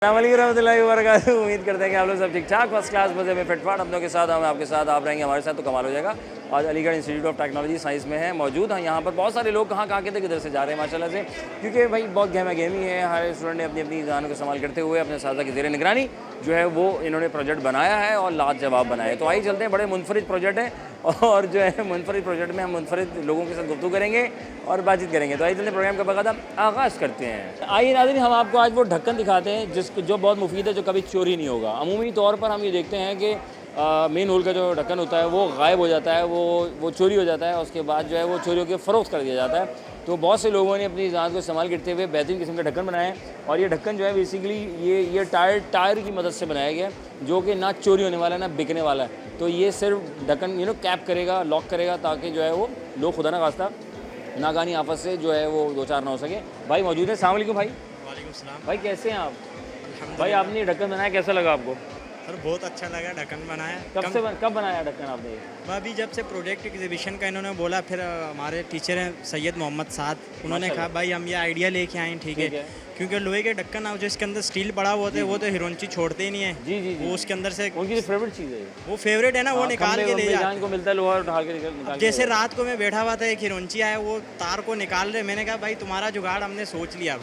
उम्मीद करते हैं कि आप लोग सब ठीक ठाक फर्स्ट क्लास मजे में फिटफाट अपनों के साथ हम आपके साथ आप रहेंगे हमारे साथ तो कमाल हो जाएगा। आज Aligarh institute of technology science में है मौजूद हैं। यहाँ पर बहुत सारे लोग कहाँ के थे किधर से जा रहे हैं माशाल्लाह से, क्योंकि भाई बहुत गहमा गहमी है। हर स्टूडेंट ने अपनी अपनी जान को इस्तेमाल करते हुए अपने साथ की ज़ेर निगरानी जो है वो इन्होंने प्रोजेक्ट बनाया है और लाजवाब बनाया है। तो आइए चलते हैं, बड़े मुनफरिद प्रोजेक्ट है और जो है मुनफरिद प्रोजेक्ट में हम मुनफरिद लोगों के साथ गुफ्तगू करेंगे और बातचीत करेंगे। तो आइए चलते प्रोग्राम का बाकायदा आगाज़ करते हैं। आइए नाज़रीन, हम आपको आज वो ढक्कन दिखाते हैं जो बहुत मुफीद है, जो कभी चोरी नहीं होगा। अमूमी तौर पर हम ये देखते हैं कि मेन होल का जो ढक्कन होता है वो गायब हो जाता है, वो चोरी हो जाता है। उसके बाद जो है वो चोरी होकर फ़रोख्त कर दिया जाता है। तो बहुत से लोगों ने अपनी ज़ात को इस्तेमाल करते हुए बेहतरीन किस्म के ढक्कन बनाए हैं और ये ढक्कन जो है बेसिकली ये टायर की मदद से बनाया गया है, जो कि ना चोरी होने वाला है ना बिकने वाला है। तो ये सिर्फ ढक्कन कैप करेगा, लॉक करेगा, ताकि जो है वो लोग खुदा ना खास्ता नाकानी आफत से जो है वो दो चार ना हो सके। भाई मौजूद है। अस्सलाम वालेकुम भाई। वालेकुम सलाम भाई कैसे हैं आप? भाई आपने ये ढक्कन बनाया, कैसा लगा आपको? सर बहुत अच्छा लगा ढक्कन बनाया। कब बनाया ढक्कन आपने? मैं अभी जब से प्रोजेक्ट एग्जीबिशन का इन्होंने बोला, फिर हमारे टीचर हैं सैयद मोहम्मद साद, उन्होंने कहा भाई हम ये आइडिया लेके आए ठीक है, क्योंकि लोहे के ढक्कन जो इसके अंदर स्टील पड़ा हुआ होता है वो तो हिरोंची छोड़ते ही नहीं है। जी वो उसके अंदर से उनकी फेवरेट चीज़ है, वो फेवरेट है ना, वो निकाल के ले जाते को मिलता है लोहा उठा के निकाल। जैसे रात को मैं बैठा हुआ था, एक हिरोंची आया, वो तार को निकाल रहे, मैंने कहा भाई तुम्हारा जुगाड़ हमने सोच लिया,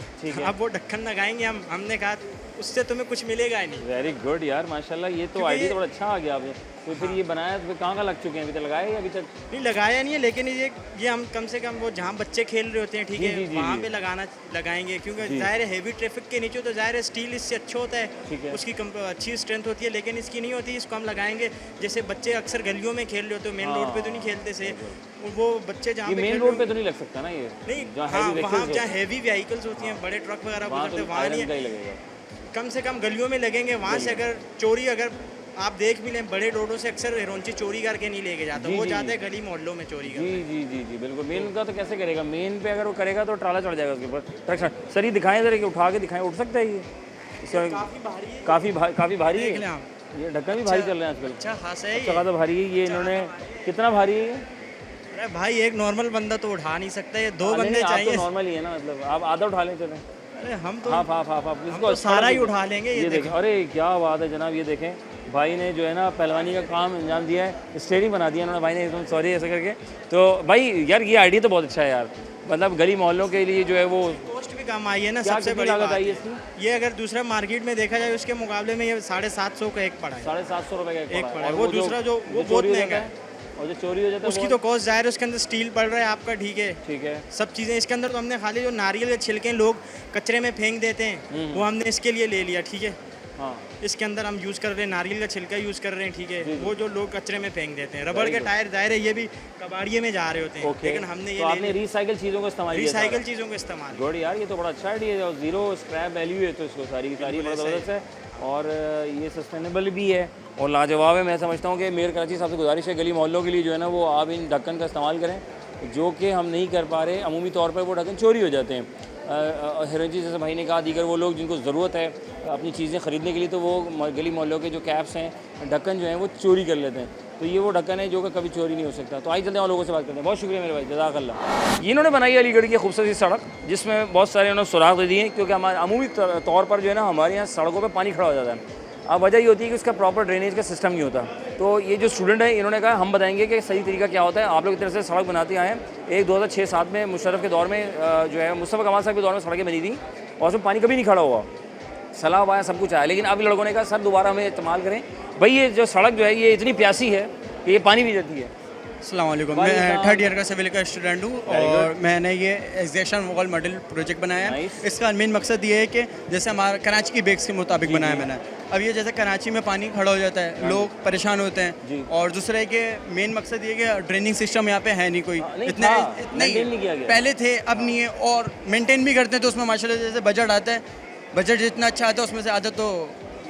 अब वो ढक्कन लगाएंगे हमने कहा उससे तुम्हें कुछ मिलेगा ही नहीं। वेरी गुड यार, माशाल्लाह, ये तो आइडिया बड़ा अच्छा आ गया आपने। तो फिर ये बनाया तो कहाँ का लग चुके हैं? अभी तक लगाए या अभी तक नहीं लगाया नहीं है, लेकिन ये हम कम से कम वो जहाँ बच्चे खेल रहे होते हैं ठीक है वहाँ पे लगाएंगे, क्योंकि ज़ाहिर है हेवी ट्रैफिक के नीचे तो ज़ाहिर है स्टील इससे अच्छा होता है, उसकी अच्छी स्ट्रेंथ होती है, लेकिन इसकी नहीं होती। इसको हम लगाएंगे, जैसे बच्चे अक्सर गलियों में खेल रहे होते हैं, मेन रोड पे तो नहीं खेलते से, वो बच्चे जहाँ पे मेन रोड पे तो नहीं लग सकता ना ये? नहीं, वहाँ जहाँ हैवी व्हीकल्स होती हैं, बड़े ट्रक वगैरह गुजरते हैं, वहाँ नहीं, कम से कम गलियों में लगेंगे। वहाँ से अगर चोरी, अगर आप देख भी लें, बड़े रोडों से अक्सर हिरोंची चोरी करके नहीं लेके जाते, वो जाते हैं गली मोहल्लों में चोरी करके। जी बिल्कुल। मेन का तो कैसे करेगा? मेन पे अगर वो करेगा तो ट्राला चढ़ जाएगा उसके ऊपर, ट्रक। सर ये दिखाएं जरा, कि उठा के दिखाएं, उठ सकता है ये? काफ़ी भारी है ये ढक्कन भी भारी चल रहे हैं आजकल। अच्छा खासा है, ज़्यादा भारी है ये। इन्होंने कितना भारी है? अरे भाई एक नॉर्मल बंदा तो उठा नहीं सकता, ये दो बंदे चाहिए। नॉर्मल ही है ना, मतलब आप आधा उठा लें चलें। अरे हम तो इसको तो सारा ही उठा लेंगे। ये देखें, अरे क्या बात है जनाब, ये देखें भाई ने जो है ना पहलवानी का काम अंजाम दिया है, स्टेयरिंग बना दिया उन्होंने भाई ने एकदम, सॉरी ऐसे करके। तो भाई यार ये आइडिया तो बहुत अच्छा है यार, मतलब गली मोहल्लों के लिए जो है वो कॉस्ट भी कम आई है ना, सबसे बड़ी लागत आई है इसकी। ये अगर दूसरा मार्केट में देखा जाए उसके मुकाबले में ये 750 का एक पड़ा है, 750 रुपये का एक पड़ा है। वो दूसरा जो वो बहुत महंगा है, और जो चोरी हो जाता है उसकी तो कॉस्ट ज़ाहिर है, उसके अंदर स्टील पड़ रहा है आपका, ठीक है सब चीज़ें इसके अंदर। तो हमने खाली जो नारियल के छिलके लोग कचरे में फेंक देते हैं वो हमने इसके लिए ले लिया, ठीक है। हाँ, इसके अंदर हम यूज़ कर रहे हैं नारियल का छिलका यूज़ कर रहे हैं, ठीक है। वो जो लोग कचरे में फेंक देते हैं, रबड़ के टायर ज़ाहिर है ये भी कबाड़िए में जा रहे होते हैं, लेकिन हमने ये आपने रिसाइकल चीज़ों का इस्तेमाल गुड यार, ये तो बड़ा अच्छा आइडिया है। जीरो स्क्रैप वैल्यू है तो इसको सारी बड़ा ज़बरदस्त है और ये सस्टेनेबल भी है और लाजवाब है। मैं समझता हूँ कि मेयर कराची साहब से गुजारिश है, गली मोहल्लों के लिए जो है ना वो आप इन ढक्कन का इस्तेमाल करें, जो कि हम नहीं कर पा रहे। अमूमी तौर पर वो ढक्कन चोरी हो जाते हैं। हिरोंची जैसे भाई ने कहा, दीगर वो लोग जिनको ज़रूरत है अपनी चीज़ें ख़रीदने के लिए, तो वो गली मोहल्लों के जो कैप्स हैं, ढक्कन जो हैं वो चोरी कर लेते हैं। तो ये वो ढक्कन है जो कि कभी चोरी नहीं हो सकता। तो आइए चलते हैं और लोगों से बात करते हैं। बहुत शुक्रिया मेरे भाई, जज़ाकल्लाह। ये इन्होंने बनाई अलीगढ़ की खूबसूरत सड़क, जिसमें बहुत सारे उन्होंने सुराख दे दिए हैं, क्योंकि हमारे अमूमी तौर पर जो है ना हमारे यहाँ सड़कों पर पानी खड़ा हो जाता है। अब वजह ये होती है कि उसका प्रॉपर ड्रेनेज का सिस्टम नहीं होता। तो ये जो स्टूडेंट है इन्होंने कहा हम बताएंगे कि सही तरीका क्या होता है। आप लोग इस तरह से सड़क बनाते आए हैं। एक 2006-07 में मुशर्रफ के दौर में जो है मुस्तफ़ा कमाल साहब के दौर में सड़कें बनी थी और उसमें पानी कभी नहीं खड़ा हुआ, सैलाब आया, सब कुछ आया। लेकिन अब लड़कों ने कहा सर दोबारा हमें इस्तेमाल करें। भाई ये जो सड़क जो है ये इतनी प्यासी है कि ये पानी भी देती है। अस्सलाम वालेकुम, मैं थर्ड ईयर का सिविल का स्टूडेंट हूँ और मैंने ये एग्जेक्शन वॉल मॉडल प्रोजेक्ट बनाया है। इसका मेन मकसद ये है कि जैसे हमारा कराची की बेक्स के मुताबिक बनाया मैंने। अब ये जैसे कराची में पानी खड़ा हो जाता है, लोग परेशान होते हैं, और दूसरे के मेन मकसद ये कि ड्रेनिंग सिस्टम यहाँ पे है नहीं कोई, इतने पहले थे अब नहीं है, और मेंटेन भी करते हैं। तो उसमें माशाल्लाह जैसे बजट आता है, बजट जितना अच्छा आता है उसमें से आधा तो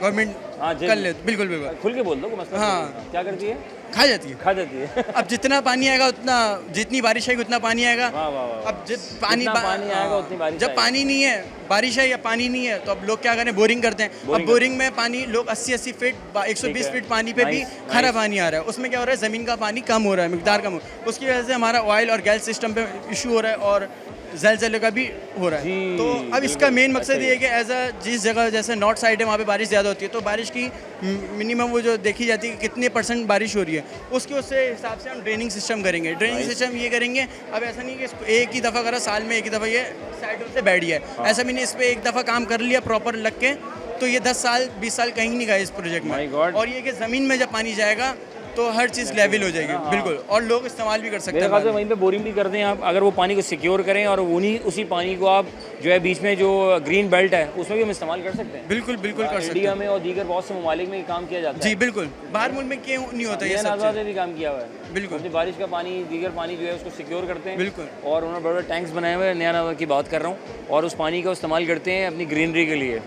गवर्नमेंट कर ले। बिल्कुल खुल के बोल दो। हाँ, क्या करती है? खा जाती है। खा जाती है। अब जितना पानी आएगा उतना, जितनी बारिश आएगी उतना पानी आएगा। वाह वाह वाह। अब जब पानी जितना पानी आएगा उतनी बारिश जब आएगी। पानी नहीं है, बारिश है या पानी नहीं है, तो अब लोग क्या करें, बोरिंग करते हैं। बोरिंग अब बोरिंग में पानी लोग 80-80 फीट 120 फीट पानी पे भी नाइस, खारा पानी आ रहा है। उसमें क्या हो रहा है, ज़मीन का पानी कम हो रहा है, मिकदार कम हो रहा है। उसकी वजह से हमारा ऑयल और गैस सिस्टम पे इशू हो रहा है और ज़लज़ले का भी हो रहा है। जी, तो अब इसका बिल्कुल, मेन मकसद अच्छा ये है कि एज अ जिस जगह जैसे नॉर्थ साइड है वहाँ पे बारिश ज़्यादा होती है, तो बारिश की मिनिमम वो जो देखी जाती है कि कितने % बारिश हो रही है, उससे हिसाब से हम ड्रेनिंग सिस्टम करेंगे। ड्रेनिंग सिस्टम ये करेंगे, अब ऐसा नहीं कि इसको एक ही दफ़ा करा साल में, एक ही दफ़ा ये साइडों से बैठ गया है। ऐसा भी नहीं, इस पर एक दफ़ा काम कर लिया प्रॉपर लग के, तो ये 10 साल 20 साल कहीं नहीं गए इस प्रोजेक्ट My में। God। और ये कि ज़मीन में जब पानी जाएगा तो हर चीज़ लेवल हो जाएगी, बिल्कुल, और लोग इस्तेमाल भी कर सकते मेरे हैं ख्याल से बाद में। वहीं पे बोरिंग भी करते हैं आप, अगर वो पानी को सिक्योर करें और उसी पानी को आप जो है बीच में जो ग्रीन बेल्ट है उसमें भी हम इस्तेमाल कर सकते हैं। बिल्कुल बिल्कुल कर सकते इंडिया हैं। में और दीगर बहुत से ममालिक में ये काम किया जाता है। जी बिल्कुल, बाहर मुल्क में क्यों नहीं होता ये इंडियन सब आज़ाद चीज़? ने भी काम किया हुआ है। बिल्कुल। अपनी बारिश का पानी, दीगर पानी जो है उसको सिक्योर करते हैं। बिल्कुल। और उन्होंने बड़े बड़े टैंक्स बनाए हुए हैं, नया नया की बात कर रहा हूँ, और उस पानी का इस्तेमाल करते हैं अपनी ग्रीनरी के लिए,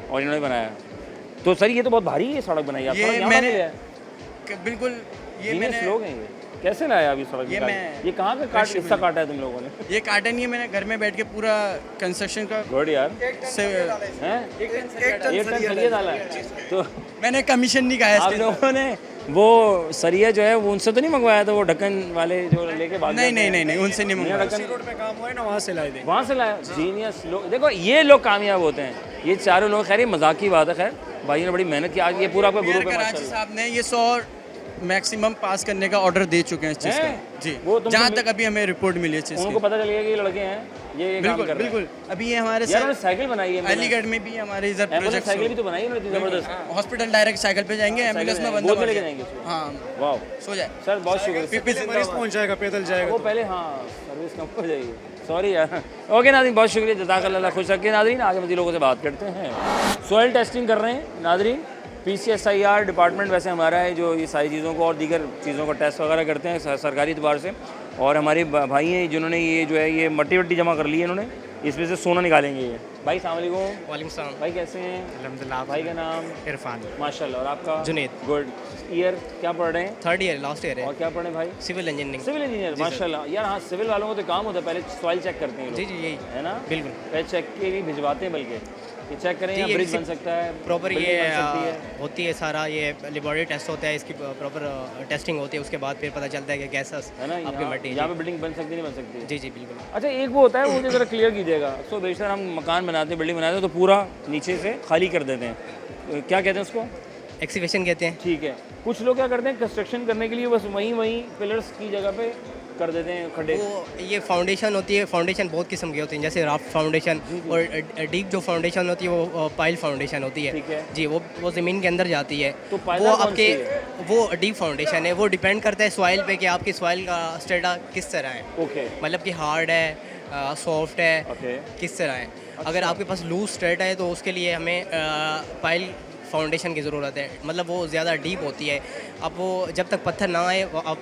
और इन्होंने बनाया। तो सर ये तो बहुत भारी है सड़क बनाई ये आपने, मैंने बिल्कुल ये मैंने लोग हैं ये, कैसे लाया अभी सड़क ये निकाल? मैं- ये कहाँ का हिस्सा काटा है तुम लोगों ने? ये काटा नहीं है, मैंने घर में बैठ के पूरा कंस्ट्रक्शन का गुड यार। से हैं? एक टन सरिया डाला है। तो मैंने कमीशन नहीं खाया आप इसके। लोगों ने वो सरिया जो है वो उनसे तो नहीं मंगवाया था, वो ढक्कन वाले जो लेके भाग नहीं जाते नहीं हैं? नहीं नहीं उनसे नहीं नया मंगवाया। ढक्कन रोड पे काम हुआ है ना, वहाँ से लाए थे। वहाँ से लाया। जीनियस लोग, देखो ये लोग कामयाब होते हैं, ये चारों लोग। खैर ये मजाक की बात है, खैर भाई ने बड़ी मेहनत की, आज ये पूरा आपका मेयर ग्रुप है कराची माशाल्लाह। साहब ने ये 100 मैक्सिमम पास करने का ऑर्डर दे चुके हैं इस चीज़ हैं? का। जी, वो तुमसे जहाँ तक अभी हमें रिपोर्ट मिली है इस चीज़ उनको की। पता चल गया कि ये लड़के हैं, ये काम बिल्कुल कर रहे हैं। बिल्कुल। अभी ये हमारे यार उन्होंने साइकिल बनाई है, अलीगढ़ में भी हमारे इधर एम्बुलेंस प्रोजेक्ट साइकिल भी तो बनाई है उन्होंने, इतनी जबरदस्त। हॉस्पिटल डायरेक्ट साइकिल पे जाएंगे, एम्बुलेंस में बंदा गोद में बैठ लेके जाए। जाएंगे उसको। हाँ, वाह सो जाए। सर बहुत शुक्रिया। मरीज पहुँच जाएगा, पैदल जाएगा। वो पहले हाँ सर्विस कम हो जाएगी, सॉरी यार। ओके नाज़रीन, बहुत शुक्रिया, जज़ाकल्लाह, खुश रखिए नाज़रीन। आगे मज़ीद लोगों से बात करते हैं। सॉइल टेस्टिंग कर रहे हैं नाज़रीन, PCSIR डिपार्टमेंट वैसे हमारा है जो ये सारी चीज़ों को और दीगर चीज़ों को टेस्ट वगैरह करते हैं सरकारी एतबार से। और हमारे भाई हैं जिन्होंने ये जो है ये मट्टी वट्टी जमा कर ली है इन्होंने, इसमें से सोना निकालेंगे ये। भाई अस्सलाम वालेकुम। वालेकुम सलाम। भाई कैसे हैं? अल्हम्दुलिल्लाह। भाई का नाम? इरफान। माशाल्लाह। और आपका? जुनैद। गुड। ईयर क्या पढ़ रहे हैं? 3rd ईयर, लास्ट ईयर है। और क्या पढ़े हैं भाई? Civil engineering. सिविल इंजीनियर, माशाल्लाह। यार हाँ, सिविल वालों को तो काम होता है, पहले सॉइल चेक करते हैं ये जी लोग, जी यही है ना? बिल्कुल। पहले चेक के भी भिजवाते हैं, बल्कि ये चेक करें जी, या ये ब्रिज किसी बन सकता है, प्रॉपर building ये बन सकती है। होती है सारा, ये लेबोरेटरी टेस्ट होता है, इसकी प्रॉपर टेस्टिंग होती है, उसके बाद फिर पता चलता है कि कैसा है ना? आपकी मट्टी। यहाँ पे बिल्डिंग बन सकती नहीं बन सकती? जी जी बिल्कुल। अच्छा, एक वो होता है, वो मुझे ज़रा क्लियर कीजिएगा। तो बेशतर हम मकान बनाते हैं, बिल्डिंग बनाते हैं, तो पूरा नीचे से खाली कर देते हैं, क्या कहते हैं उसको? एक्सीवेशन कहते हैं। ठीक है। कुछ लोग क्या करते हैं, कंस्ट्रक्शन करने के लिए बस वहीं पिलर्स की जगह पे कर देते हैं खड्डे। वो ये फाउंडेशन होती है, फाउंडेशन बहुत किस्म की होती है, जैसे राफ्ट फाउंडेशन, और डीप जो फाउंडेशन होती है वो पाइल फाउंडेशन होती है। ठीक है। जी, वो ज़मीन के अंदर जाती है। तो वो पाइलर कौन आपके सी वो डीप फाउंडेशन है, वो डिपेंड करता है सॉइल पे कि आपकी सॉइल का स्टेटा किस तरह है, ओके मतलब कि हार्ड है, सॉफ्ट है, ओके। किस तरह है। अगर आपके पास लूज स्ट्रेट है तो उसके लिए हमें पाइल फाउंडेशन की ज़रूरत है, मतलब वो ज़्यादा डीप होती है। अब वो जब तक पत्थर ना आए अब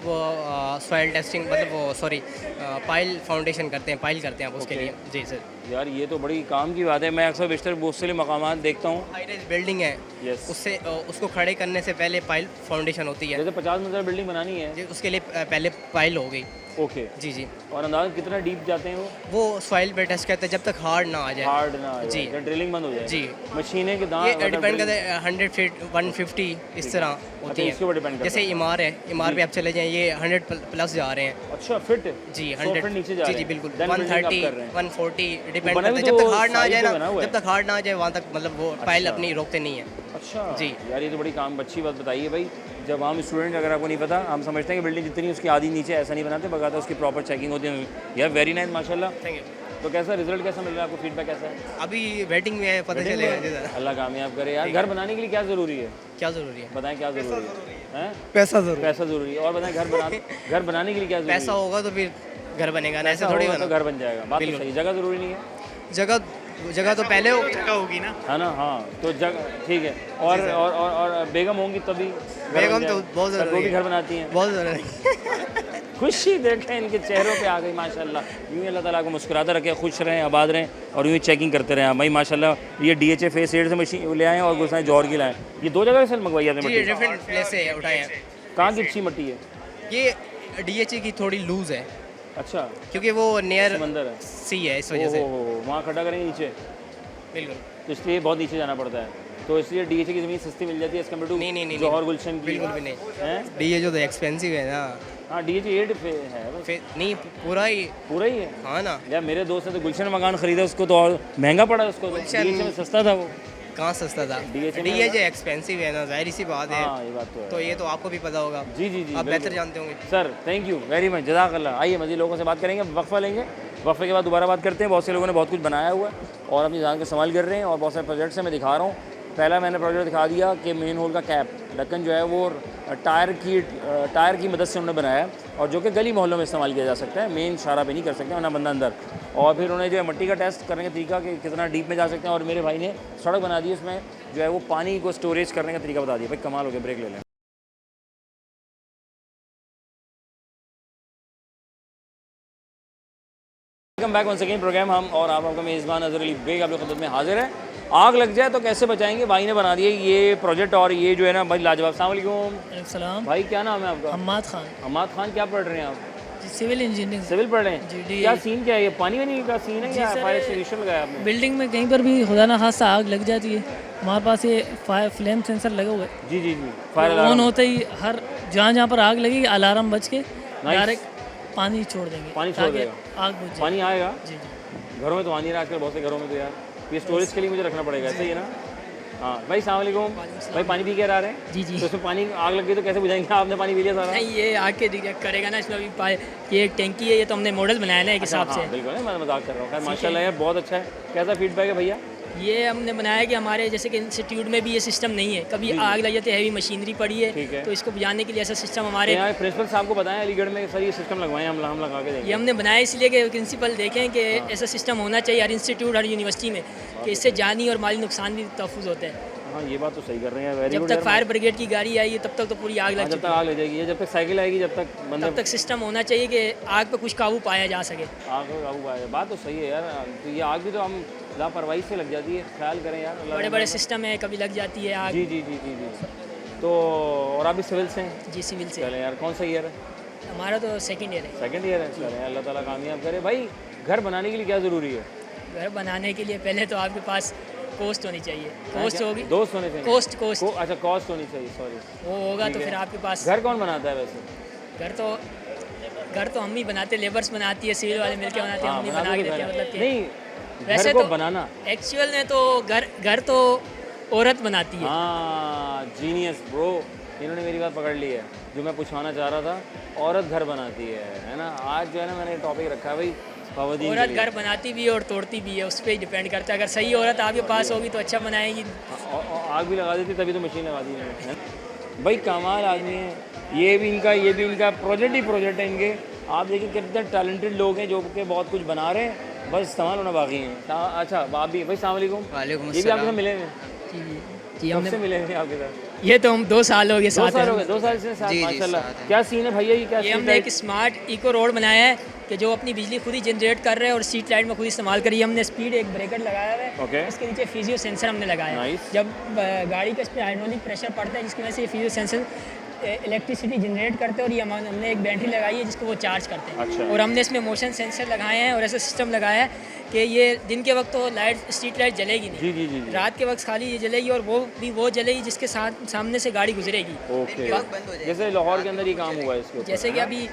सॉइल टेस्टिंग, मतलब वो सॉरी पाइल फाउंडेशन करते हैं, पाइल करते हैं आप उसके लिए। जी सर। यार ये तो बड़ी काम की बात है। मैं अक्सर बेशतर बहुत से मकामात देखता हूँ, हाई राइज बिल्डिंग है, यस, उससे उसको खड़े करने से पहले पाइल फाउंडेशन होती है। जैसे 50 मंजिला बिल्डिंग बनानी है, जी, उसके लिए पहले पाइल हो गई। ओके। जी जी। और अंदाज़ा कितना डीप जाते हैं वो? वो सॉइल पे टेस्ट करते हैं जब तक हार्ड ना आ जाए। हार्ड ना आ जी। जाए, ड्रिलिंग बंद हो जाए। जी। मशीनें के दांत ये मतलब डिपेंड drill- करता है 100 फीट 150 इस तरह होती अच्छा, इसके ऊपर डिपेंड है। करता जैसे इमार है, इमार पे आप चले जाएं, ये 100 प्लस जा रहे हैं। अच्छा, फिट जी 100 100 फीट नीचे जा जी रहे जी हैं। बिल्कुल। Then building आप 130 कर रहे हैं। 140 डिपेंड बना करता भी है, जब तो तक हार्ड ना आ जाए size पे बना ना, हुआ है। जब तक हार्ड ना आ जाए वहाँ तक मतलब वो पाइल अपनी रोकते नहीं है। अच्छा जी। यार ये तो बड़ी काम अच्छी बात बताई है भाई। जब हम स्टूडेंट, अगर आपको नहीं पता, हम समझते हैं कि बिल्डिंग जितनी उसकी आधी नीचे, ऐसा नहीं बनाते, बगाता उसकी प्रॉपर चेकिंग होती है। यार वेरी नाइस माशाल्लाह। Thank you. तो कैसा रिजल्ट कैसा मिल रहा है आपको, फीडबैक कैसा है? अभी वेटिंग में है, पता चलेगा जी सर। अल्लाह कामयाब करे। यार घर बनाने के लिए क्या ज़रूरी है, क्या ज़रूरी है? बताएं क्या ज़रूरी है? पैसा ज़रूरी। पैसा ज़रूरी है। और बताएं घर बनाने के लिए क्या ज़रूरी है? पैसा होगा तो फिर घर बनेगा ना, ऐसे पैसा थोड़ी होगा तो होगा। घर बन जाएगा। बात तो सही। जगह ज़रूरी नहीं है? जगह तो पहले जगह होगी ना, है ना? हाँ, तो जगह ठीक है। और बेगम होंगी तभी घर बन बेगम तो जाएगा। बहुत ज़रूरी वो भी है। घर बनाती हैं। बहुत ज़रूरी। खुशी देखें इनके चेहरों पे आ गई माशाल्लाह। यूँ ही अल्लाह ताला को मुस्कुराता रखे, खुश रहें, आबाद रहें, और यूँ ही चेकिंग करते रहें भाई माशाल्लाह। ये DHA फेस एड से मशीन ले आए और गुस्सा जौहर की लाएँ। ये 2 जगह से मंगवाई आपने जी मट्टी? डिफरेंट प्लेस से उठाए हैं। कहाँ की अच्छी मट्टी है? ये DHA की थोड़ी लूज़ है अच्छा, क्योंकि वो नियर समंदर है। सी है, इस वजह से। वहाँ खड्डा करेंगे नीचे, बिल्कुल। तो इसलिए बहुत नीचे जाना पड़ता है, तो इसलिए DHA की ज़मीन सस्ती मिल जाती है एज़ कम्पेयर टू नहीं, जौहर गुलशन की। बिल्कुल भी नहीं। है DHA तो एक्सपेंसिव है ना। हाँ, DHA 8 है बस, फिर नहीं, पूरा ही। पूरा ही है। हाँ ना। यार मेरे दोस्त ने तो गुलशन मकान खरीदा, उसको तो और महंगा पड़ा उसको, तो गुलशन- DHA में सस्ता था वो। कहाँ सस्ता था? DHA में- DHA एक्सपेंसिव है ना, जाहिर सी बात है। हाँ, ये बात तो है। तो ये तो आपको भी पता होगा। जी जी जी, आप बिल्कुल। बेहतर जानते होंगे। Sir thank you very much, जज़ाकल्लाह। आइए मज़ीद लोगों से बात करेंगे, वक्फा लेंगे, वक्फे के बाद दोबारा बात करते हैं। बहुत से लोगों ने बहुत कुछ बनाया हुआ है और अपनी जान का इस्तेमाल कर रहे हैं, और बहुत सारे प्रोजेक्ट्स हैं, मैं दिखा रहा हूँ। पहला मैंने प्रोजेक्ट दिखा दिया कि मेन होल का कैप ढक्कन जो है वो टायर की मदद से उन्होंने बनाया है, और जो कि गली मोहल्लों में इस्तेमाल किया जा सकता है, मेन शारा पे नहीं कर सकते वरना बंदा अंदर। और फिर उन्होंने जो है मिट्टी का टेस्ट करने का तरीका कि कितना डीप में जा सकते हैं, और मेरे भाई ने सड़क बना दी, उसमें जो है वो पानी को स्टोरेज करने का तरीका बता दिया। भाई कमाल हो गया, ब्रेक ले लें। Welcome back one second programme, हम और आप आपका मेज़बान अज़हर अली बेग आप लोग खिदमत में हाजिर है। आग लग जाए तो कैसे बचाएंगे, भाई ने बना दिया ये प्रोजेक्ट, और ये जो है ना भाई लाजवाब। अस्सलाम वालेकुम सलाम। भाई, क्या नाम है आपका? हम्माद खान। हम्माद खान, क्या पढ़ रहे हैं आप? Civil engineering. सिविल पढ़ रहे जी, हैं? डी- क्या सीन क्या है, ये पानी वानी का सीन है या सर, फायर एक्सटिंग्विशर लगाया आपने? बिल्डिंग में कहीं पर भी खुदा ना खास्ता आग लग जाती है, हमारे पास ये फायर फ्लेम सेंसर लगा हुआ है। जी जी जी, फायर ऑन अलार्म। होते ही हर जहाँ पर आग लगेगी अलार्म बज के डायरेक्ट पानी छोड़ देंगे, पानी छोड़ ताकि देगा। आग बुझ जाए। पानी आएगा? जी जी। घरों में तो आ नहीं रहा आजकल, बहुत से घरों में तो यार ये स्टोरेज के लिए मुझे रखना पड़ेगा, सही है ना? हाँ भाई, सलाम वालेकुम भाई, पानी पी के आ रहे हैं? जी जी। तो इसमें पानी आग लग गई तो कैसे बुझाएंगे? आपने पानी पी लिया सारा? नहीं, ये आग के रिएक्ट करेगा ना, इसमें अभी ये एक टैंकी है, ये तो हमने मॉडल बनाया ना एक अच्छा, हिसाब हाँ, से। बिल्कुल है, मैं मजाक कर रहा हूँ। खैर माशाल्लाह यार, बहुत अच्छा है। कैसा फीडबैक है भैया? ये हमने बनाया कि हमारे जैसे कि इंस्टीट्यूट में भी ये सिस्टम नहीं है, कभी आग लग जाती है, हैवी मशीनरी पड़ी ठीक है। है, तो इसको बुझाने के लिए ऐसा सिस्टम हमारे यहाँ प्रिंसिपल साहब को बताएं अलीगढ़ में सर ये सिस्टम लगवाएं, हम लगा के ये देंगे। हमने बनाया इसलिए कि प्रिंसिपल देखें कि ऐसा सिस्टम होना चाहिए हर इंस्टीट्यूट, हर यूनिवर्सिटी में, कि इससे जानी और माली नुकसान भी तहफ़्फ़ुज़ होता है। हाँ, ये बात तो सही कर रहे हैं, वेरी जब गुड। तक फायर ब्रिगेड की गाड़ी आई है तब तक तो पूरी आग लग जब चुकी तक आग लग जाएगी, जब तक साइकिल आएगी, जब तक है, बंदे तब तक सिस्टम होना चाहिए कि आग पे कुछ काबू पाया जा सके। आग को काबू पाए। बात तो सही है यार, तो ये आग भी तो हम लापरवाही से लग जाती है, ख्याल करें यार। अल्लाह बड़े बड़े सिस्टम है, कभी लग जाती है आग। जी जी जी जी जी। तो और आप भी सिविल से हैं? जी सिविल से। चलें यार, कौन सा ईयर है? हमारा तो सेकंड ईयर है। सेकंड ईयर है। चलें, अल्लाह ताला कामयाब करे। भाई घर बनाने के लिए क्या ज़रूरी है? घर बनाने के लिए पहले तो आपके पास कोस्ट होनी चाहिए, कोस्ट होगी, दोस्त होने चाहिए। कोस्ट कोस्ट अच्छा, कॉस्ट होनी चाहिए, सॉरी। वो होगा ठीक तो है। फिर आपके पास घर कौन बनाता है वैसे? घर तो हम ही बनाते, लेबर्स बनाती है, सिविल वाले मिलके बनाते हैं, हम ही बना के देते हैं, मतलब कि नहीं, वैसे घर को तो बनाना। एक्चुअल में तो घर तो औरत बनाती है। हाँ, जीनियस ब्रो, इन्होंने मेरी बात पकड़ ली है जो मैं पूछवाना चाह रहा था। औरत घर बनाती है ना? आज जो है ना मैंने टॉपिक रखा है भाई, खवातीन के औरत लिए। घर बनाती भी है और तोड़ती भी है, उस पर ही डिपेंड करता है। अगर सही औरत आपके पास होगी तो अच्छा बनाएगी। आग भी लगा देती, तभी तो मशीन लगा दी है। भाई कमाल आदमी है, ये भी इनका प्रोजेक्ट ही प्रोजेक्ट है इनके। आप देखिए कितने टैलेंटेड लोग हैं जो कि बहुत कुछ बना रहे हैं, बस इस्तेमाल होना बाकी है। अच्छा आप भी भाई, सलाम वालेकुम। वालेकुम ये भी आपके साथ मिले हैं? जी जी। कब हमने से मिले हैं आपके साथ? ये तो हम 2 साल हो गए 2 साथ साल हो हैं। गए, 2 साल से साथ, जी, जी, माशाल्लाह। साथ हैं। क्या सीन है भैया, ये क्या ये सीन हमने है? एक स्मार्ट इको रोड बनाया है कि जो अपनी बिजली खुद ही जनरेट कर रहे हैं और स्ट्रीट लाइट में खुद इस्तेमाल करिए। हमने स्पीड एक ब्रेकर लगाया हुआ है, ओके। इसके नीचे फिजियो सेंसर हमने लगाया है। Nice। जब गाड़ी का इस पर हाइड्रोलिक प्रेशर पड़ता है जिसकी वजह से ये फिजियो सेंसर इलेक्ट्रिसिटी जनरेट करते हैं, और ये हमने एक बैटरी लगाई है जिसको वो चार्ज करते हैं। अच्छा। और हमने इसमें मोशन सेंसर लगाए हैं और ऐसा सिस्टम लगाया है कि ये दिन के वक्त तो लाइट स्ट्रीट लाइट जलेगी नहीं, जी जी जी जी। रात के वक्त खाली ये जलेगी, और वो जलेगी जिसके साथ सामने से गाड़ी गुजरेगी। ओके, जैसे लाहौर के अंदर ही काम हुआ है इसके ऊपर। जैसे कि अभी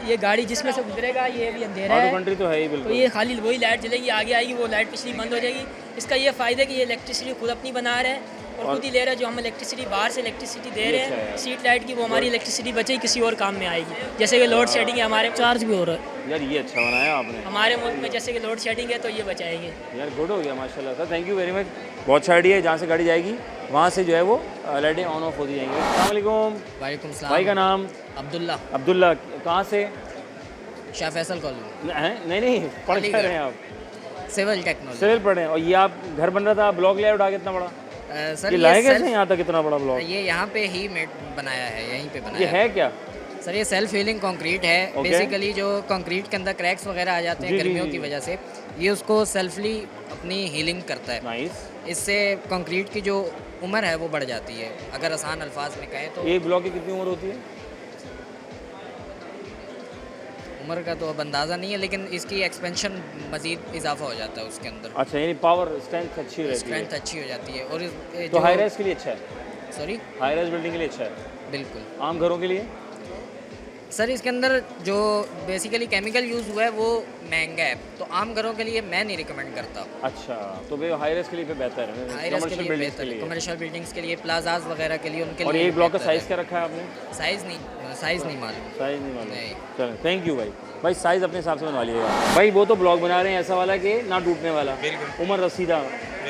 ये गाड़ी जिसमें से गुजरेगा ये भी अंधेरा आउट है, कंट्री तो है ही तो बिल्कुल। ये खाली वही लाइट जलेगी, आगे आएगी वो लाइट पिछली बंद हो जाएगी। इसका ये फ़ायदा है कि ये इलेक्ट्रिसिटी खुद अपनी बना रहे हैं और खुद ही ले रहे हैं। जो हम इलेक्ट्रिसिटी बाहर से इलेक्ट्रिसिटी दे रहे अच्छा है हैं यार। स्ट्रीट लाइट की, वो हमारी इलेक्ट्रिसिटी बचेगी, किसी और काम में आएगी। जैसे कि लोड शेडिंग है, हमारे चार्ज भी हो रहा है यार ये अच्छा बनाया आपने। हमारे मुल्क में, जैसे कि लोड शेडिंग है तो ये बचाएंगे। यार गुड हो गया माशाल्लाह sir, thank you very much. बहुत अच्छा आइडिया है, जहाँ से गाड़ी जाएगी वहाँ से जो है वो लाइटें ऑन ऑफ होती जाएंगी। अस्सलाम वालेकुम। वालेकुम सलाम। भाई का नाम? अब्दुल्ला, अब्दुल्ला। कहाँ से शाह फैसल कॉलोनी, हैं? नहीं पढ़ क्या रहे हैं आप? Civil technology. सिविल पढ़े हैं। और ये आप घर बन रहा था, ब्लॉक लेआउट आ कितना बड़ा? सर ये लाए कैसे यहाँ तक इतना बड़ा ब्लॉक? ये यहाँ पे ही मेड बनाया है, यहीं पे ये बनाया है क्या? सर ये सेल्फ हीलिंग कंक्रीट है। Okay। बेसिकली जो कंक्रीट के अंदर क्रैक्स वगैरह आ जाते जी, हैं जी, गर्मियों जी, की जी। वजह से, ये उसको सेल्फली अपनी हीलिंग करता है। नाइस। इससे कंक्रीट की जो उम्र है वो बढ़ जाती है, अगर आसान अल्फाज में कहें तो। एक ब्लॉक की कितनी उम्र होती है? उम्र का तो अब अंदाज़ा नहीं है, लेकिन इसकी एक्सपेंशन मज़ीद इजाफा हो जाता है उसके अंदर, अच्छा, यानी पावर स्ट्रेंथ अच्छी रहती है, स्ट्रेंथ अच्छी हो जाती है। और तो हाई राइज के लिए अच्छा है, सॉरी, हाई राइज बिल्डिंग के लिए अच्छा है, बिल्कुल आम घरों के लिए। सर, इसके अंदर जो बेसिकली केमिकल यूज़ हुआ है वो महंगा है, तो आम घरों के लिए मैं नहीं रिकमेंड करता। अच्छा, तो वे हाई राइज के लिए फिर बेहतर है, हाई राइज के कमर्शियल लिए बिल्डिंग्स के बेहतर है, लिए। कमर्शियल बिल्डिंग्स के लिए, प्लाजाज वगैरह के लिए, उनके और लिए एक ब्लॉक का बेहतर साइज़ है। क्या रखा है आपने? साइज़ नहीं मालूम। साइज़ नहीं मालूम। नहीं। चलो, थैंक यू भाई। भाई साइज़ अपने हिसाब से बनवा लीजिएगा। भाई वो तो ब्लॉक बना रहे हैं ऐसा वाला कि ना टूटने वाला, उम्र रसीदा,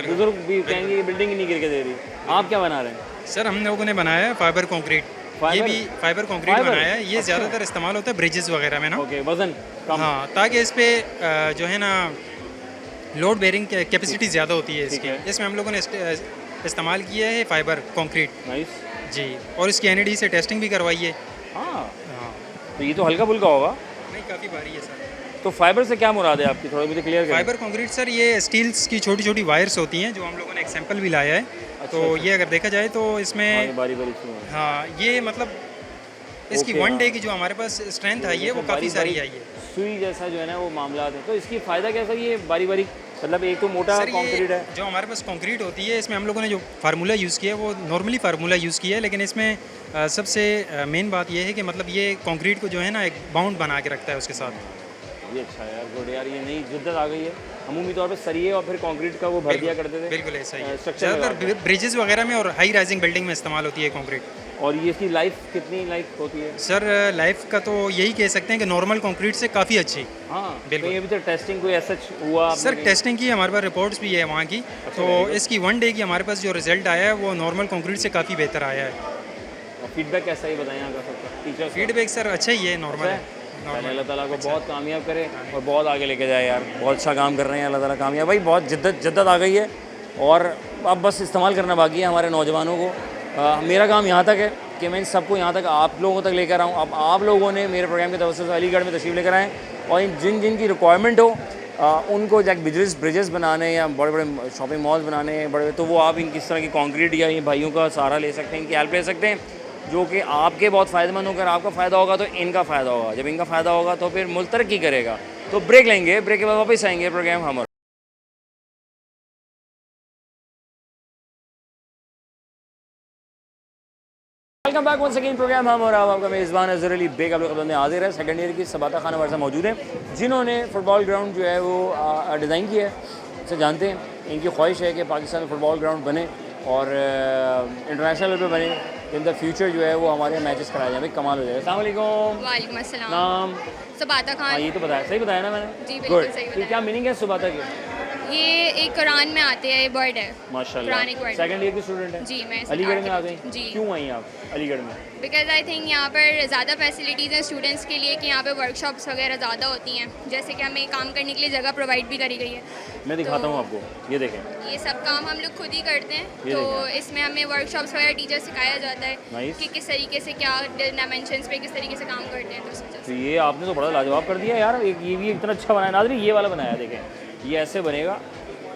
बुजुर्ग भी कहेंगे ये बिल्डिंग ही नहीं गिर के दे रही। आप क्या बना रहे हैं? सर, हम लोगों ने बनाया है फाइबर कंक्रीट। ये फाइबर? भी फाइबर कंक्रीट फाइबर? बनाया है। ये अच्छा। ज़्यादातर इस्तेमाल होता है ब्रिजेस वगैरह में ना। ओके, वजन कम। हाँ, ताकि इस पे जो है ना लोड बेयरिंग कैपेसिटी ज़्यादा होती है इसकी। है। इसमें हम लोगों ने इस्तेमाल किया है फाइबर कंक्रीट नाइस। जी, और इसकी NAD से टेस्टिंग भी करवाई है। हाँ, हाँ, तो ये तो हल्का फुल्का होगा। नहीं, काफ़ी भारी है सर। तो फाइबर से क्या मुराद है आपकी, थोड़ा मुझे क्लियर करें। फाइबर कंक्रीट सर, ये स्टील्स की छोटी छोटी वायर्स होती हैं, जो हम लोगों ने एक सैंपल भी लाया है। तो ये अगर देखा जाए तो हाँ, इसमें ये बारी बारी से है। हाँ, ये मतलब इसकी ओके, 1 हाँ। डे की जो हमारे पास स्ट्रेंथ आई है वो काफ़ी सारी आई है। सुई जैसा जो है ना वो मामला है। तो इसकी फ़ायदा क्या है सर? ये बारी बारी मतलब एक तो मोटा सर, कंक्रीट ये है। जो हमारे पास कंक्रीट होती है, इसमें हम लोगों ने जो फार्मूला यूज़ किया है वो नॉर्मली फार्मूला यूज़ किया है, लेकिन इसमें सबसे मेन बात ये है कि मतलब ये कंक्रीट को जो है ना एक बाउंड बना के रखता है उसके साथ। ये अच्छा है यार, गुड यार, ये नई जिद्दत आ गई है। अमूमी तौर पे सरिये और फिर कंक्रीट का वो भर दिया करते थे। बिल्कुल ऐसा ही है। स्ट्रक्चर ज़्यादातर ब्रिजेस वगैरह में और हाई राइजिंग बिल्डिंग में इस्तेमाल होती है कंक्रीट। और ये इसकी लाइफ कितनी लाइफ होती है? सर, लाइफ का तो यही कह सकते हैं कि नॉर्मल कंक्रीट से काफ़ी अच्छी। हाँ, बिल्कुल। तो ये भी तो टेस्टिंग कोई ऐसा हुआ आपने सर, कहीं? टेस्टिंग की हमारे पास रिपोर्ट्स भी है वहाँ की। तो इसकी 1 डे की हमारे पास जो रिजल्ट आया है वो नॉर्मल कंक्रीट से काफ़ी बेहतर आया है। और फीडबैक कैसा ही बताएं यहाँ का सबका टीचर फीडबैक सर अच्छा ही है, नॉर्मल है। अल्लाह ताला को बहुत कामयाब करे और बहुत आगे लेके जाए यार। बहुत अच्छा काम कर रहे हैं, अल्लाह ताला कामयाब। भाई बहुत जिद्दत आ गई है और अब बस इस्तेमाल करना बाकी है हमारे नौजवानों को। मेरा काम यहाँ तक है कि मैं इन सबको यहाँ तक आप लोगों तक लेकर आऊँ। अब आप लोगों ने मेरे प्रोग्राम की तवज्जो से अलीगढ़ में तशरीफ़ लेकर आएँ और जिन जिन की रिक्वायरमेंट हो उनको लाइक ब्रिजेस बनाने या बड़े बड़े शॉपिंग मॉल्स बनाने बड़े, तो वो आप इन किस तरह की कंक्रीट या ये भाइयों का सहारा ले सकते हैं, इनकी हेल्प ले सकते हैं, जो कि आपके बहुत फ़ायदेमंद होकर आपका फ़ायदा होगा तो इनका फ़ायदा होगा। जब इनका फ़ायदा होगा तो फिर मुल्क तरक्की करेगा। तो ब्रेक लेंगे, ब्रेक के बाद वापस आएंगे प्रोग्राम हम। Welcome back one second programme हम और आपका मेज़बान अज़हर अली बेग आप लोग हाजिर है। सेकंड ईयर की सबाता खाना वर्षा मौजूद है, जिन्होंने फ़ुटबॉल ग्राउंड जो है वो डिज़ाइन किया है। इसे जानते हैं, इनकी ख्वाहिश है कि पाकिस्तान में फ़ुटबॉल ग्राउंड बने और इंटरनेशनल लेवल पे बने। इन द फ्यूचर जो है वो हमारे मैचेस कराए जाए, भाई कमाल हो जाएगा। अस्सलाम वालेकुम। वालेकुम अस्सलाम। नाम? सुबाता हाँ, खान। ये तो बताया, सही बताया ना मैंने? जी, बिल्कुल Good. सही तो बताया। क्या मीनिंग है सुबाता की? ये एक कुरान में आते हैं, ये वर्ड है। माशाल्लाह। Quranic word. सेकंड ईयर की स्टूडेंट है? जी, मैं अलीगढ़ में आ गई? जी। क्यों आई आप अलीगढ़ में? बिकॉज आई थिंक यहाँ पर ज़्यादा फैसिलिटीज़ हैं स्टूडेंट्स के लिए कि यहाँ पे वर्कशॉप्स वगैरह ज़्यादा होती हैं, जैसे कि हमें काम करने के लिए जगह प्रोवाइड भी करी गई है। मैं दिखाता तो हूँ आपको, ये देखें। ये सब काम हम लोग खुद ही करते हैं, ये तो देखें। इसमें हमें वर्कशॉप्स वगैरह टीचर सिखाया जाता है Nice. कि किस तरीके से क्या डायमेंशंस पे किस तरीके से काम करते हैं, तो इस वजह तो से। ये आपने तो बड़ा लाजवाब कर दिया यार। ये भी इतना अच्छा बनाया नाज़रीन, ये वाला बनाया देखें, ये ऐसे बनेगा।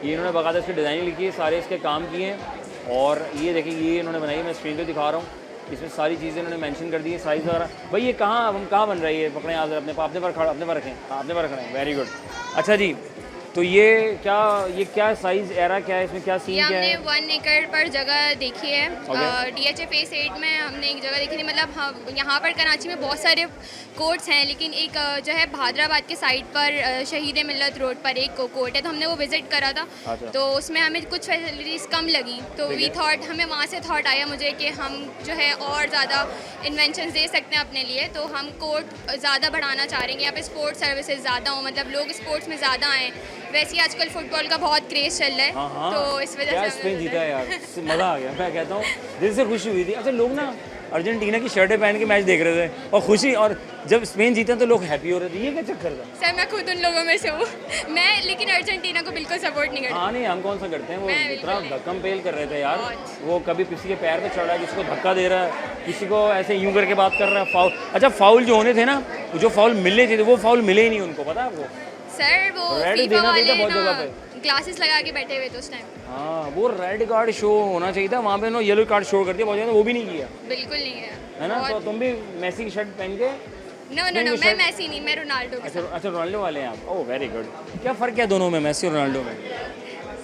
ये इन्होंने बाकायदा इसकी डिज़ाइनिंग लिखी है, सारे इसके काम किए हैं और ये देखिए ये इन्होंने बनाई है। मैं स्क्रीन पे दिखा रहा हूँ, इसमें सारी चीज़ें इन्होंने मेंशन कर दी है, साइज़ वगैरह। भाई ये कहाँ बन रही है? पकड़ें आप अपने पर रखें, अपने पर रखें। Very good. अच्छा जी, तो ये क्या साइज़ एरा क्या है, इसमें क्या ये सीन क्या हमने है? 1 एकड़ पर जगह देखी है। Okay. DHA फेस 8 में हमने एक जगह देखी थी। मतलब हम यहाँ पर कराची में बहुत सारे कोर्ट्स हैं, लेकिन एक जो है भादराबाद के साइड पर शहीद मिल्लत रोड पर एक कोर्ट है, तो हमने वो विज़िट करा था। अच्छा। तो उसमें हमें कुछ फैसिलिटीज़ कम लगी, तो वी थॉट, हमें वहाँ से थॉट आया मुझे कि हम जो है और ज़्यादा इन्वेंशंस दे सकते हैं अपने लिए। तो हम कोर्ट ज़्यादा बढ़ाना चाह रहे हैं, यहाँ पे स्पोर्ट्स सर्विसेज ज़्यादा हो, मतलब लोग स्पोर्ट्स में ज़्यादा आएँ। वैसे ही आजकल फुटबॉल का बहुत क्रेज़ चल रहा है, हाँ, तो इस वजह क्या से स्पेन हमने जीता है यार, मज़ा आ गया। मैं कहता हूँ दिल से खुशी हुई थी। अच्छा, लोग ना अर्जेंटीना की शर्टें पहन के मैच देख रहे थे और खुशी, और जब स्पेन जीता तो लोग हैप्पी हो रहे थे। ये क्या चक्कर था? सर, मैं खुद उन लोगों में से हूँ। मैं लेकिन अर्जेंटीना को बिल्कुल सपोर्ट नहीं करती। हाँ नहीं, हम कौन सा करते हैं, वो मैं इतना बिल्कुल धक्कम पेल कर रहे थे यार। बहुत। वो कभी किसी के पैर पे चढ़ रहा है, किसी को धक्का दे रहा है, किसी को ऐसे यूं करके बात कर रहा है, फाउल। अच्छा, फाउल जो होने थे ना, जो फाउल मिलने चाहिए वो फाउल मिले ही नहीं उनको, पता है आपको? सर, वो रेड फीफा देना वाले चाहिए था बहुत ना जगह ग्लासेस लगा के बैठे हुए थे उस टाइम। हाँ, वो रेड कार्ड शो होना चाहिए था वहाँ पे ना, येलो कार्ड शो कर दिया बहुत ज़्यादा, वो भी नहीं किया बिल्कुल नहीं है। है ना? तो तुम भी मेसी की शर्ट पहन के नो नो नो, मैं मैसी नहीं, मैं रोनाल्डो के अच्छा अच्छा, रोनाल्डो वाले हैं आप। Oh very good. क्या फ़र्क है दोनों में, मेसी और रोनाल्डो में?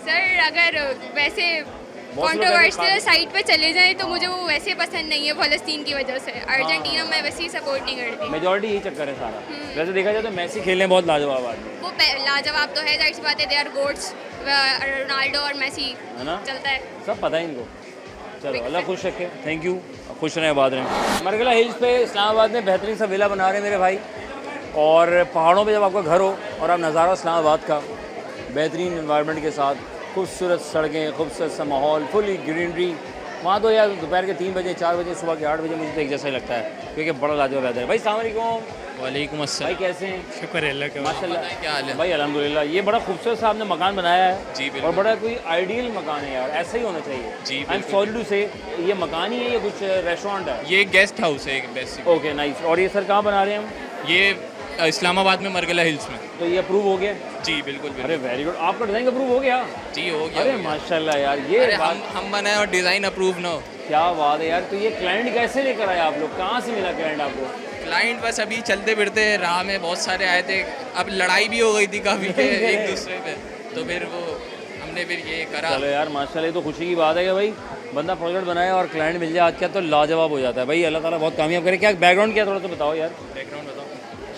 सर अगर वैसे लोग कंट्रोवर्शियल कहते साइड पे चले जाएं तो मुझे वो वैसे पसंद नहीं है फ़लस्तीन की वजह से। अर्जेंटीना मैं वैसे ही सपोर्ट नहीं करती। मेजॉरिटी यही चक्कर है सारा। वैसे देखा जाए तो मेसी खेलने बहुत लाजवाब आदमी वो लाजवाब तो है, जाहिर सी बात है, दे आर गोट्स, रोनाल्डो और मेसी है ना, चलता है। सब पता है इनको। चलो अल्लाह खुश रखे, थैंक यू, खुश रहें, आबाद रहें। मरगला हिल्स पे इस्लामाबाद में बेहतरीन सा विला बना रहे हैं मेरे भाई। और पहाड़ों पे जब आपका घर हो और आप नज़ारा इस्लामाबाद का बेहतरीन इन्वायरमेंट के साथ, खूबसूरत सड़कें, खूबसूरत सा माहौल, फुली ग्रीनरी, वहाँ तो यार दोपहर के 3 बजे 4 बजे सुबह के 8 बजे मुझे तो एक जैसा ही लगता है, क्योंकि बड़ा लाजवाब वेदर है। भाई अस्सलाम वालेकुम। वालेकुम अस्सलाम। भाई कैसे हैं? शुक्र है अल्लाह का। माशाल्लाह। क्या हाल है? भाई अल्हम्दुलिल्लाह। ये बड़ा खूबसूरत सा आपने मकान बनाया है। जी, बिल्कुल। और बड़ा कोई आइडियल मकान है यार, ऐसा ही होना चाहिए। जी, आई एम सॉरी टू से, ये मकान ही है या कुछ रेस्टोरेंट है? ये गेस्ट हाउस है एक बेसिक। Okay nice. और ये सर कहाँ बना रहे हैं हम? ये इस्लामाबाद में मरगला हिल्स में। तो ये अप्रूव हो गया? जी बिल्कुल अरे बिल्कुल। वेरी गुड, आपका डिज़ाइन अप्रूव हो गया? जी हो गया। अरे हो गया। माशाल्लाह यार, ये अरे बात हम बनाए और डिज़ाइन अप्रूव ना हो। क्या बात है यार। तो ये क्लाइंट कैसे लेकर आए आप लोग, कहाँ से मिला क्लाइंट आपको? क्लाइंट बस अभी चलते फिरते राह में बहुत सारे आए थे, अब लड़ाई भी हो गई थी काफ़ी एक दूसरे पे, तो फिर वो हमने फिर ये करा। चलो यार माशाल्लाह, ये तो खुशी की बात है कि भाई बंदा प्रोजेक्ट बनाया और क्लाइंट मिल जाए आज क्या, तो लाजवाब हो जाता है भाई। अल्लाह ताला बहुत कामयाब करे। क्या बैकग्राउंड क्या, थोड़ा सा बताओ यार। बैकग्राउंड बताओ।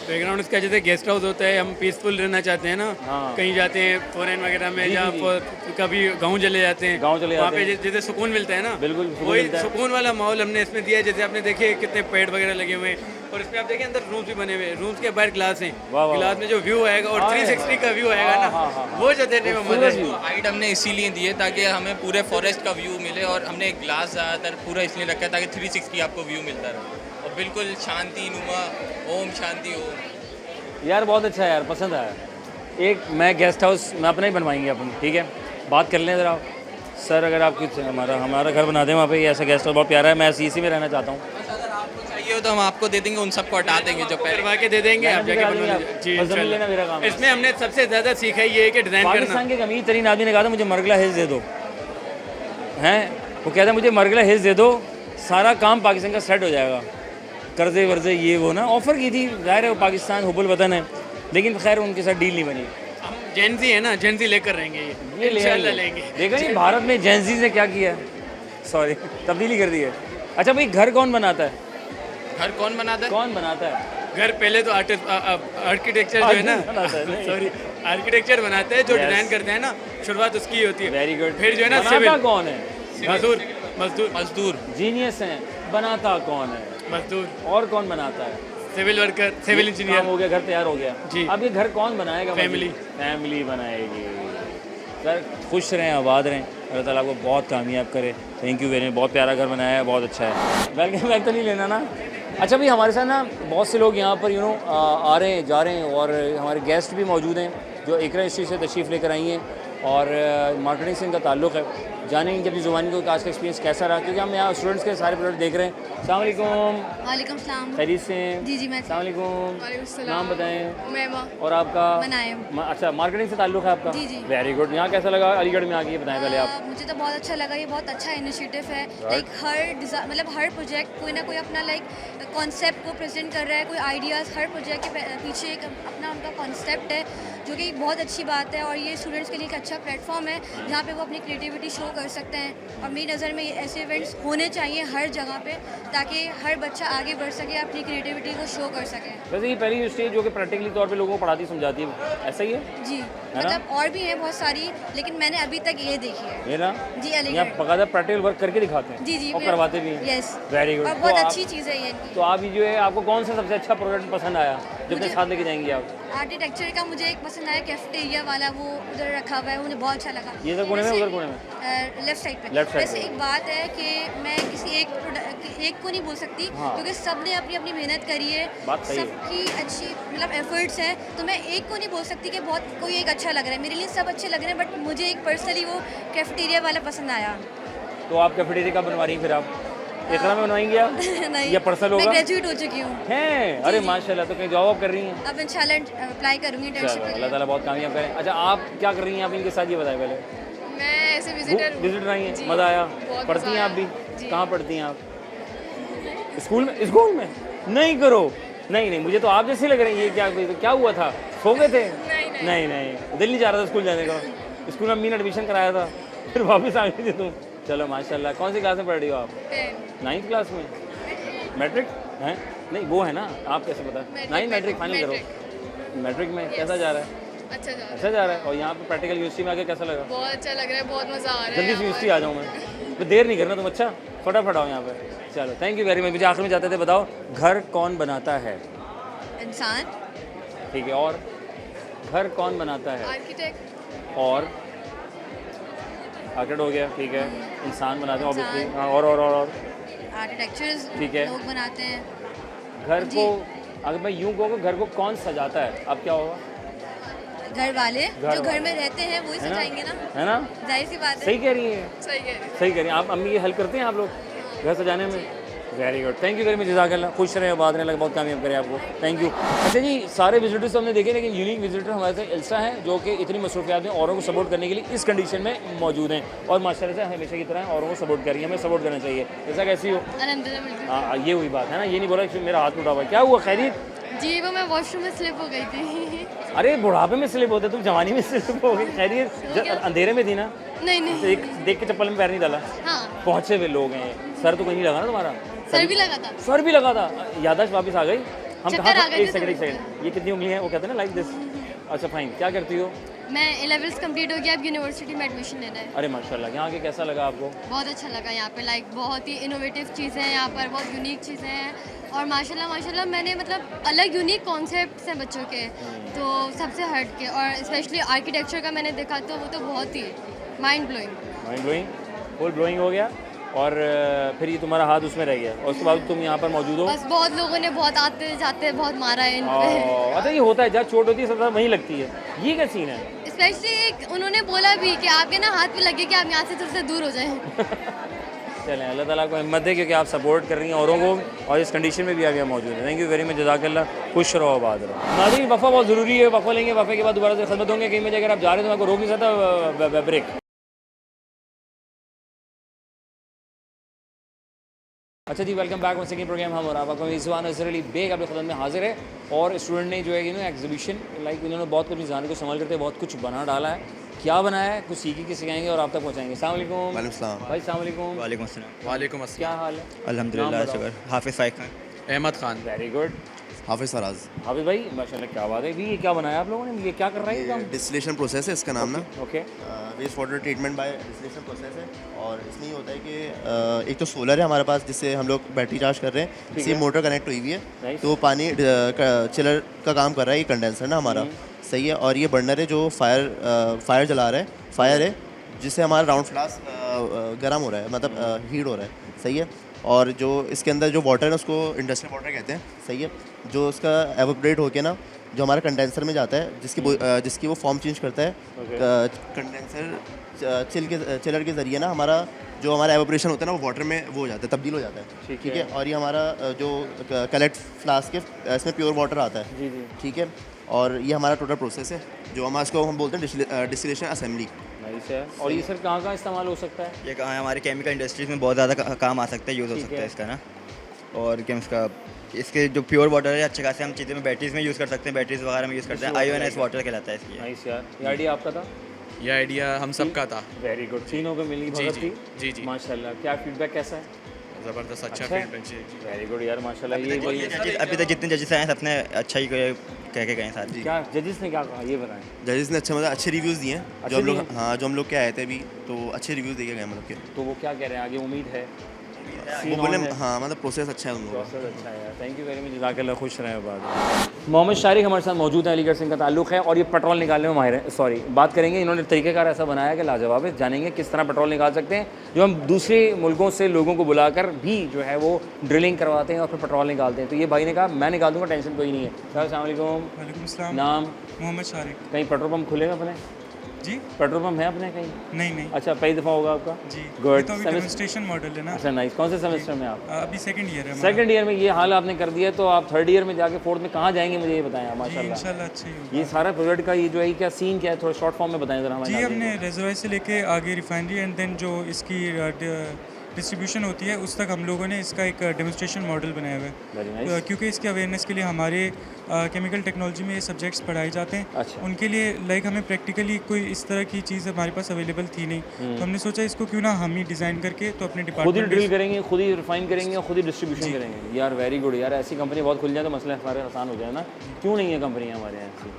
बैकग्राउंड इसका जैसे गेस्ट हाउस होता है, हम पीसफुल रहना चाहते हैं ना। हाँ। कहीं जाते हैं फॉरेन वगैरह में, जी, या जी। कभी गांव चले जाते हैं, गाँव चले वहाँ जाते पे हैं। जैसे सुकून मिलता है ना, बिल्कुल, सुकून वही मिलता है। सुकून वाला माहौल हमने इसमें दिया है। जैसे आपने देखे कितने पेड़ वगैरह लगे हुए हैं, और इसमें आप देखें अंदर रूम्स भी बने हुए हैं, रूम्स के बाहर ग्लास हैं, वाह, वाह, ग्लास में जो व्यू आएगा और हाँ, 360 का व्यू आएगा ना, हाँ, हाँ, हाँ। वो जो देने में मजा है। हाइट हमने इसीलिए दी है ताकि हमें पूरे फॉरेस्ट का व्यू मिले, और हमने एक ग्लास ज़्यादातर पूरा इसलिए रखा है ताकि 360 आपको व्यू मिलता रहे, और बिल्कुल शांति नुमा, ओम शांति ओम। यार बहुत अच्छा है यार, पसंद आया। एक मैं गेस्ट हाउस मैं अपना ही बनवाएंगे अपन, ठीक है, बात कर लें ज़रा। सर अगर आप कुछ हमारा घर बना दें वहाँ पे, ऐसा गेस्ट हाउस बहुत प्यारा है, मैं इसी में रहना चाहता हूँ। अगर आपको चाहिए हो तो हम आपको दे देंगे, उन सबको हटा देंगे जो पहले। करवा के दे देंगे, आप जाके करा बनवा देंगे लीजिए। आप। जी बस ज़मीन इंशाल्लाह। लेना मेरा काम है। इसमें हमने सबसे ज़्यादा सीखा ये है कि डिज़ाइन करना। पाकिस्तान के एक अमीर तरीन आदमी ने कहा था मुझे मरगला हिल्स दे दो, हैं वो कहता है मुझे मरगला हिल्स दे दो, सारा काम पाकिस्तान का सेट हो जाएगा, कर्जे वर्जे ये वो ना। ऑफ़र की थी, ज़ाहिर है वो पाकिस्तान हुबुल वतन है, लेकिन खैर उनके साथ डील नहीं बनी। हम जेंजी है ना, जेंजी लेकर रहेंगे, ये इंशाल्लाह लेंगे। देखा नहीं भारत में जेंजी ने क्या किया, सॉरी तब्दीली कर दी है। अच्छा भाई घर कौन बनाता है? घर कौन बनाता है? कौन बनाता है? घर पहले तो आर्किटेक्चर जो है ना, बनाता है, नहीं। सॉरी आर्किटेक्चर बनाते हैं, जो Yes. डिज़ाइन करते हैं ना, शुरुआत उसकी ही होती है। Very good. फिर जो है ना बनाता सिविल, कौन है? मजदूर मजदूर मजदूर। जीनियस हैं। बनाता कौन है? मजदूर, और कौन बनाता है? सिविल वर्कर, सिविल काम इंजीनियर। हो गया, घर तैयार हो गया। जी। अब ये घर कौन बनाएगा? फैमिली। फैमिली बनाएगी। सर खुश रहें, आबाद रहें, अल्लाह ताला आपको बहुत कामयाब करे। थैंक यू वेरी मच, बहुत प्यारा घर बनाया है, बहुत अच्छा है। वेलकम बैक तो नहीं लेना ना? अच्छा भाई हमारे साथ ना बहुत से लोग यहाँ पर आ रहे हैं, जा रहे हैं, और हमारे गेस्ट भी मौजूद हैं जो इकरा इंस्टीट्यूट से तशरीफ़ लेकर आई हैं, और मार्केटिंग से इनका ताल्लुक़ है। जानेंगे कि अपनी ज़ुबानी को आज का एक्सपीरियंस कैसा रहा, क्योंकि हम यहाँ स्टूडेंट्स के सारे प्रोडक्ट देख रहे हैं। अस्सलाम वालेकुम। वालेकुम सलाम। खैरियत से? जी जी, मैं अस्सलाम वालेकुम। वालेकुम सलाम। नाम बताएं। उमैमा। और आपका? मनायम। अच्छा मार्केटिंग से ताल्लुक़ है आपका? जी, जी। Very good. यहाँ कैसा लगा अलीगढ़ में आके, ये बताएं पहले आप। मुझे तो बहुत अच्छा लगा, ये बहुत अच्छा इनिशिएटिव है। लाइक मतलब हर प्रोजेक्ट कोई ना कोई अपना कॉन्सेप्ट को प्रेजेंट कर रहा है, कोई आइडियाज़, हर प्रोजेक्ट के पीछे एक अपना उनका कॉन्सेप्ट है, जो कि बहुत अच्छी बात है। और ये स्टूडेंट्स के लिए एक अच्छा प्लेटफॉर्म है जहाँ पे वो अपनी क्रिएटिविटी शो कर सकते हैं। और मेरी नज़र में ये ऐसे इवेंट्स होने चाहिए हर जगह पे, ताकि हर बच्चा आगे बढ़ सके, अपनी क्रिएटिविटी को शो कर सके। वैसे ये पहली स्टेज जो कि प्रैक्टिकली तौर पे लोगों को पढ़ाती समझाती है, ऐसा ही है? जी, ना? मतलब और भी हैं बहुत सारी, लेकिन मैंने अभी तक ये देखी है। ये ना जी यहाँ अलीगढ़। बकायदा प्रैक्टिकल वर्क करके दिखाते हैं जी जी, और करवाते भी हैं। Yes, very good. और बहुत अच्छी चीज़ है ये इनकी। तो आप ये जो है, आपको कौन सा सबसे अच्छा प्रोडक्ट पसंद आया जो अपने साथ लेके जाएंगी आप? आर्किटेक्चर का मुझे एक पसंद आया, कैफेटेरिया वाला, वो उधर रखा हुआ है, मुझे बहुत अच्छा लगा। ये इधर कोने में, वैसे- उधर कोने में? लेफ्ट साइड पे। Left side वैसे पे। एक बात है कि मैं किसी एक को नहीं बोल सकती, हाँ। क्योंकि सब ने अपनी अपनी मेहनत करी है, बात सही है। सबकी अच्छी मतलब एफर्ट्स हैं, तो मैं एक को नहीं बोल सकती कि बहुत कोई एक अच्छा लग रहा है। मेरे लिए सब अच्छे लग रहे हैं, बट मुझे एक पर्सनली वो कैफेटेरिया वाला पसंद आया। तो आप कैफेटेरिया कब बनवा रही हैं फिर आप? इतना में बनवाएंगी आप? नहीं, या पर्सनल होगा? मैं ग्रेजुएट हो चुकी हूँ। हैं? अरे माशाल्लाह, तो कहीं जॉब कर रही हैं? अब इंशाल्लाह अप्लाई करूँगी इंटर्नशिप चलो के अल्लाह लिए। ताला बहुत कामयाब करें। अच्छा आप क्या कर रही हैं आप इनके साथ, ये बताएं पहले। मैं ऐसे विजिटर हूँ। विजिट रही हैं, जी, मज़ा आया? बहुत पढ़ती मज़ा हैं आप भी? आया। जी। कहाँ पढ़ती हैं आप? स्कूल में? स्कूल में नहीं करो, नहीं नहीं, मुझे तो आप जैसे लग रही है। ये क्या हुआ था, सो गए थे? नहीं नहीं, दिल नहीं जा रहा था स्कूल जाने का। स्कूल में अम्मी ने एडमिशन कराया था, फिर वापस आ गई थी तुम। चलो माशाल्लाह। कौन सी क्लास में पढ़ रही हो आप? 9th क्लास में। मैट्रिक हैं? नहीं वो है ना, आप कैसे पता? 9 मैट्रिक फाइनल करो। मैट्रिक में कैसा जा रहा है? अच्छा जा रहा है। और यहाँ पे प्रैक्टिकल यूनिवर्सिटी में आके कैसा लगा? बहुत अच्छा लग रहा है, बहुत मज़ा आ रहा है। जल्दी से यूनिवर्सिटी आ जाऊँ मैं, तो देर नहीं करना तुम। अच्छा फटाफट आओ यहाँ पे। चलो थैंक यू वेरी मच। मुझे आखिर में जाते थे, बताओ घर कौन बनाता है? इंसान। ठीक है, और घर कौन बनाता है? आर्किटेक्ट। और आर्किटेक्ट हो गया, ठीक है। इंसान बनाते हैं ऑब्वियसली। हाँ, और आर्किटेक्चर्स ठीक है। लोग बनाते हैं। घर को अगर मैं यूँ कहूँ घर को कौन सजाता है, अब क्या होगा? घर वाले जो घर वाले। में रहते हैं वही है ना? सजाएंगे ना, है ना? जाहिर सी बात है। सही कह रही है, सही कह रही सही कह रही हैं आप। अम्मी की हेल्प करते हैं आप लोग घर सजाने में? Very good, thank you very much. जज़ाकल्लाह। खुश रहे, बाद में लगा बहुत कामयाब करें आपको। Thank you. अच्छा जी, सारे विजिटर्स हमने देखे, लेकिन यूनिक विजिटर हमारे साथ इल्सा हैं, जो कि इतनी मसरूफियात में औरों को सपोर्ट करने के लिए इस कंडीशन में मौजूद हैं, और माशाल्लाह से हमेशा की तरह औरों को सपोर्ट कर रही है। हमें सपोर्ट करना चाहिए। ऐसा कैसी हो? अल्हम्दुलिल्लाह। हाँ, ये हुई बात है ना। ये नहीं बोला कि मेरा हाथ टूटा हुआ है। क्या हुआ, खैरियत? जी वो मैं वॉशरूम में स्लिप हो गई थी। अरे बुढ़ापे में स्लिप होते, तुम जवानी में स्लिप हो गई। खैरियत? अंधेरे में थी ना, नहीं नहीं। तो एक देख के चप्पल में पैर नहीं डाला? हाँ पहुँचे हुए लोग हैं। सर तो कहीं नहीं लगा ना तुम्हारा? सर भी लगा था। सर भी लगा था। याददाश्त वापस आ गई। हम चक्कर कहाँ आ थे? गए एक थे सेकंड, एक सर। सेकंड। ये कितनी उंगली है? वो कहते हैं ना लाइक दिस। अच्छा फाइन। क्या करती हो? मैं 11th कंप्लीट हो गया, अब यूनिवर्सिटी में एडमिशन लेना है। अरे माशाल्लाह। यहाँ के कैसा लगा आपको? बहुत अच्छा लगा यहाँ पे, लाइक बहुत ही इनोवेटिव चीज़ें हैं यहाँ पर, बहुत यूनिक चीज़ें हैं। और माशाल्लाह माशाल्लाह मैंने मतलब अलग यूनिक कॉन्सेप्ट्स हैं बच्चों के, तो सबसे हट के। और स्पेशली आर्किटेक्चर का मैंने देखा तो वो तो बहुत ही माइंड ब्लोइंग फुल ब्लोइंग हो गया। और फिर ये तुम्हारा हाथ उसमें रह गया, और उसके बाद तुम यहाँ पर मौजूद हो। बस बहुत लोगों ने बहुत आते जाते बहुत मारा है इन पे। अच्छा, ये होता है, जहाँ चोट होती है सबसे वहीं लगती है। ये क्या सीन है? स्पेशली एक उन्होंने बोला भी कि आपके ना हाथ पे लगे कि आप यहाँ से थोड़ा सा दूर हो जाएं। चलें, अल्लाह ताला को हिम्मत दे, क्योंकि आप सपोर्ट कर रही हैं औरों को, और इस कंडीशन में भी आगे मौजूद है। Thank you very much. जज़ाकल्लाह। खुश रहो, आबाद रहो। नाज़रीन, वफ़ा बहुत ज़रूरी है। वफ़ा लेंगे, वफ़े के बाद दोबारा से खिदमत होंगे। कहीं में अगर आप जा रहे हैं तो आपको रोक नहीं सकता। ब्रेक। अच्छा जी, welcome back one second programme. हम और आपको रिजवान नज़रअली बेग आपके खिदमत में हाजिर है। और स्टूडेंट ने जो है एग्जीबिशन लाइक उन्होंने बहुत कुछ जाने को संभाल करते बहुत कुछ बना डाला है। क्या बनाया है, कुछ सीखी के सिखाएंगे और आप तक पहुँचाएंगे। अस्सलाम वालेकुम। भाई अस्सलाम वालेकुम। वालेकुम अस्सलाम। वालेकुम क्या हाल है? अल्हम्दुलिल्लाह, शुक्र। हाफिज़ फाइक खान। अहमद खान। Very good. हाफिज़ फराज। हाफिज़ भाई माशाल्लाह, क्या बात है। ये क्या बनाया आप लोगों ने? ये क्या कर रहा है ये काम? डिस्टिलेशन प्रोसेस है इसका नाम ना। Okay. Waste water treatment by distillation process है। और इसमें ये होता है कि एक तो सोलर है हमारे पास, जिससे हम लोग बैटरी चार्ज कर रहे हैं। इसी मोटर कनेक्ट हुई हुई है, Nice. तो पानी चिलर का काम कर रहा है। ये कंडेंसर ना हमारा, सही है। और ये बर्नर है जो फायर जला रहा है। फायर है जिससे हमारा राउंड फ्लास्क गर्म हो रहा है, मतलब हीट हो रहा है, सही है। और जो इसके अंदर जो वाटर है ना, उसको इंडस्ट्रियल वाटर कहते हैं, सही है। जो उसका एवोपरेट होके ना जो हमारा कंडेंसर में जाता है, जिसकी वो फॉर्म चेंज करता है। कंडेंसर चिलर के ज़रिए ना जो हमारा एवोपरेशन होता है ना, वो वाटर में वो हो जाता है, तब्दील हो जाता है। ठीक है। और ये हमारा जो कलेक्ट फ्लास्क है, इसमें प्योर वाटर आता है। जी जी। ठीक है। और ये हमारा टोटल प्रोसेस है, जो इसको हम बोलते हैं डिस्टिलेशन असेंबली। नाइस है। और ये सर कहाँ इस्तेमाल हो सकता है? ये कहाँ हमारे केमिकल इंडस्ट्रीज में बहुत ज़्यादा काम आ सकता है, यूज़ हो सकता है इसका ना। और क्या इसका इसके जो प्योर वाटर है अच्छे खासे हम चीज़ें में बैटरीज में यूज़ कर सकते हैं, बैटरीज वगैरह में यूज़ करते हैं। IONS वाटर कहलाता है इसलिए। नाइस यार, ये आइडिया आपका था? ये आइडिया हम सबका था। Very good. तीनों को मिली भगत थी। जी जी। माशाल्लाह। क्या फीडबैक कैसा है? ज़बरदस्त, अच्छा अच्छा है? फीडबैक। जी। वेरी गुड यार, माशाल्लाह। ये वही अभी तक जितने जजेस आए हैं सबने अच्छा ही कह के गए साथ। क्या जजिस ने क्या कहा ये बताएं। जजेस ने अच्छे रिव्यूज़ दिए हैं। अच्छे जो हम लोग दिए? हाँ जो हम लोग के आए थे अभी, तो अच्छे रिव्यूज़ दिए गए हम लोग के। तो वो क्या कह रहे हैं आगे? उम्मीद है वो बोले हाँ, मतलब प्रोसेस अच्छा है उन लोगों का। प्रोसेस अच्छा है यार। Thank you very much. जज़ाकल्लाह। खुश रहें बाद। मोहम्मद शारिक हमारे साथ मौजूद है, अलीगढ़ से इनका ताल्लुक़ है, और ये पेट्रोल निकालने में माहिर है। सॉरी, बात करेंगे। इन्होंने तरीक़ेकार ऐसा बनाया कि लाजवाब है। जानेंगे किस तरह पेट्रोल निकाल सकते हैं, जो हम दूसरे मुल्कों से लोगों को बुलाकर भी जो है वो ड्रिलिंग करवाते हैं और फिर पेट्रोल निकालते हैं। तो ये भाई ने कहा मैं निकाल दूँगा, टेंशन कोई नहीं है। अस्सलाम वालेकुम। वालेकुम अस्सलाम। नाम? मोहम्मद शारिक। कहीं पेट्रोल पम्प खुले हैं अपने? जी। पेट्रोल पम्प है अपने कहीं? नहीं नहीं। अच्छा, पहली दफ़ा होगा आपका? जी। गुड। ये तो अभी डेमोंस्ट्रेशन मॉडल है ना। अच्छा नाइस। कौन से सेमेस्टर में आप? अभी सेकंड ईयर है हमारा। सेकंड ईयर में ये हाल आपने कर दिया, तो आप थर्ड ईयर में जाके फोर्थ में कहाँ जाएंगे मुझे ये बताएं आप। जी, माशाल्लाह इंशाल्लाह अच्छा ही होगा। ये सारा प्रोजेक्ट का ये जो है क्या सीन क्या है, थोड़ा शॉर्ट फॉर्म में बताएं ज़रा हमें। जी, हमने रेजर्वायर से लेके आगे रिफाइनरी एंड देन जो इसकी डिस्ट्रीब्यूशन होती है उस तक हम लोगों ने इसका एक डेमोस्ट्रेशन मॉडल बनाया हुआ Very है। nice. क्योंकि इसके अवेयरनेस के लिए हमारे केमिकल टेक्नोलॉजी में ये सब्जेक्ट्स पढ़ाए जाते हैं। अच्छा। उनके लिए लाइक हमें प्रैक्टिकली कोई इस तरह की चीज़ हमारे पास अवेलेबल थी नहीं, तो हमने सोचा इसको क्यों ना हम ही डिज़ाइन करके तो अपने खुद ही डिपार्टमेंट ड्रिल करेंगे, खुद ही रिफाइन करेंगे और खुद ही डिस्ट्रीब्यूशन करेंगे। यार वेरी गुड यार, ऐसी कंपनी बहुत खुल जाए तो मसले सारे आसान हो जाए ना। क्यों नहीं है कंपनी हमारे यहाँ ऐसी?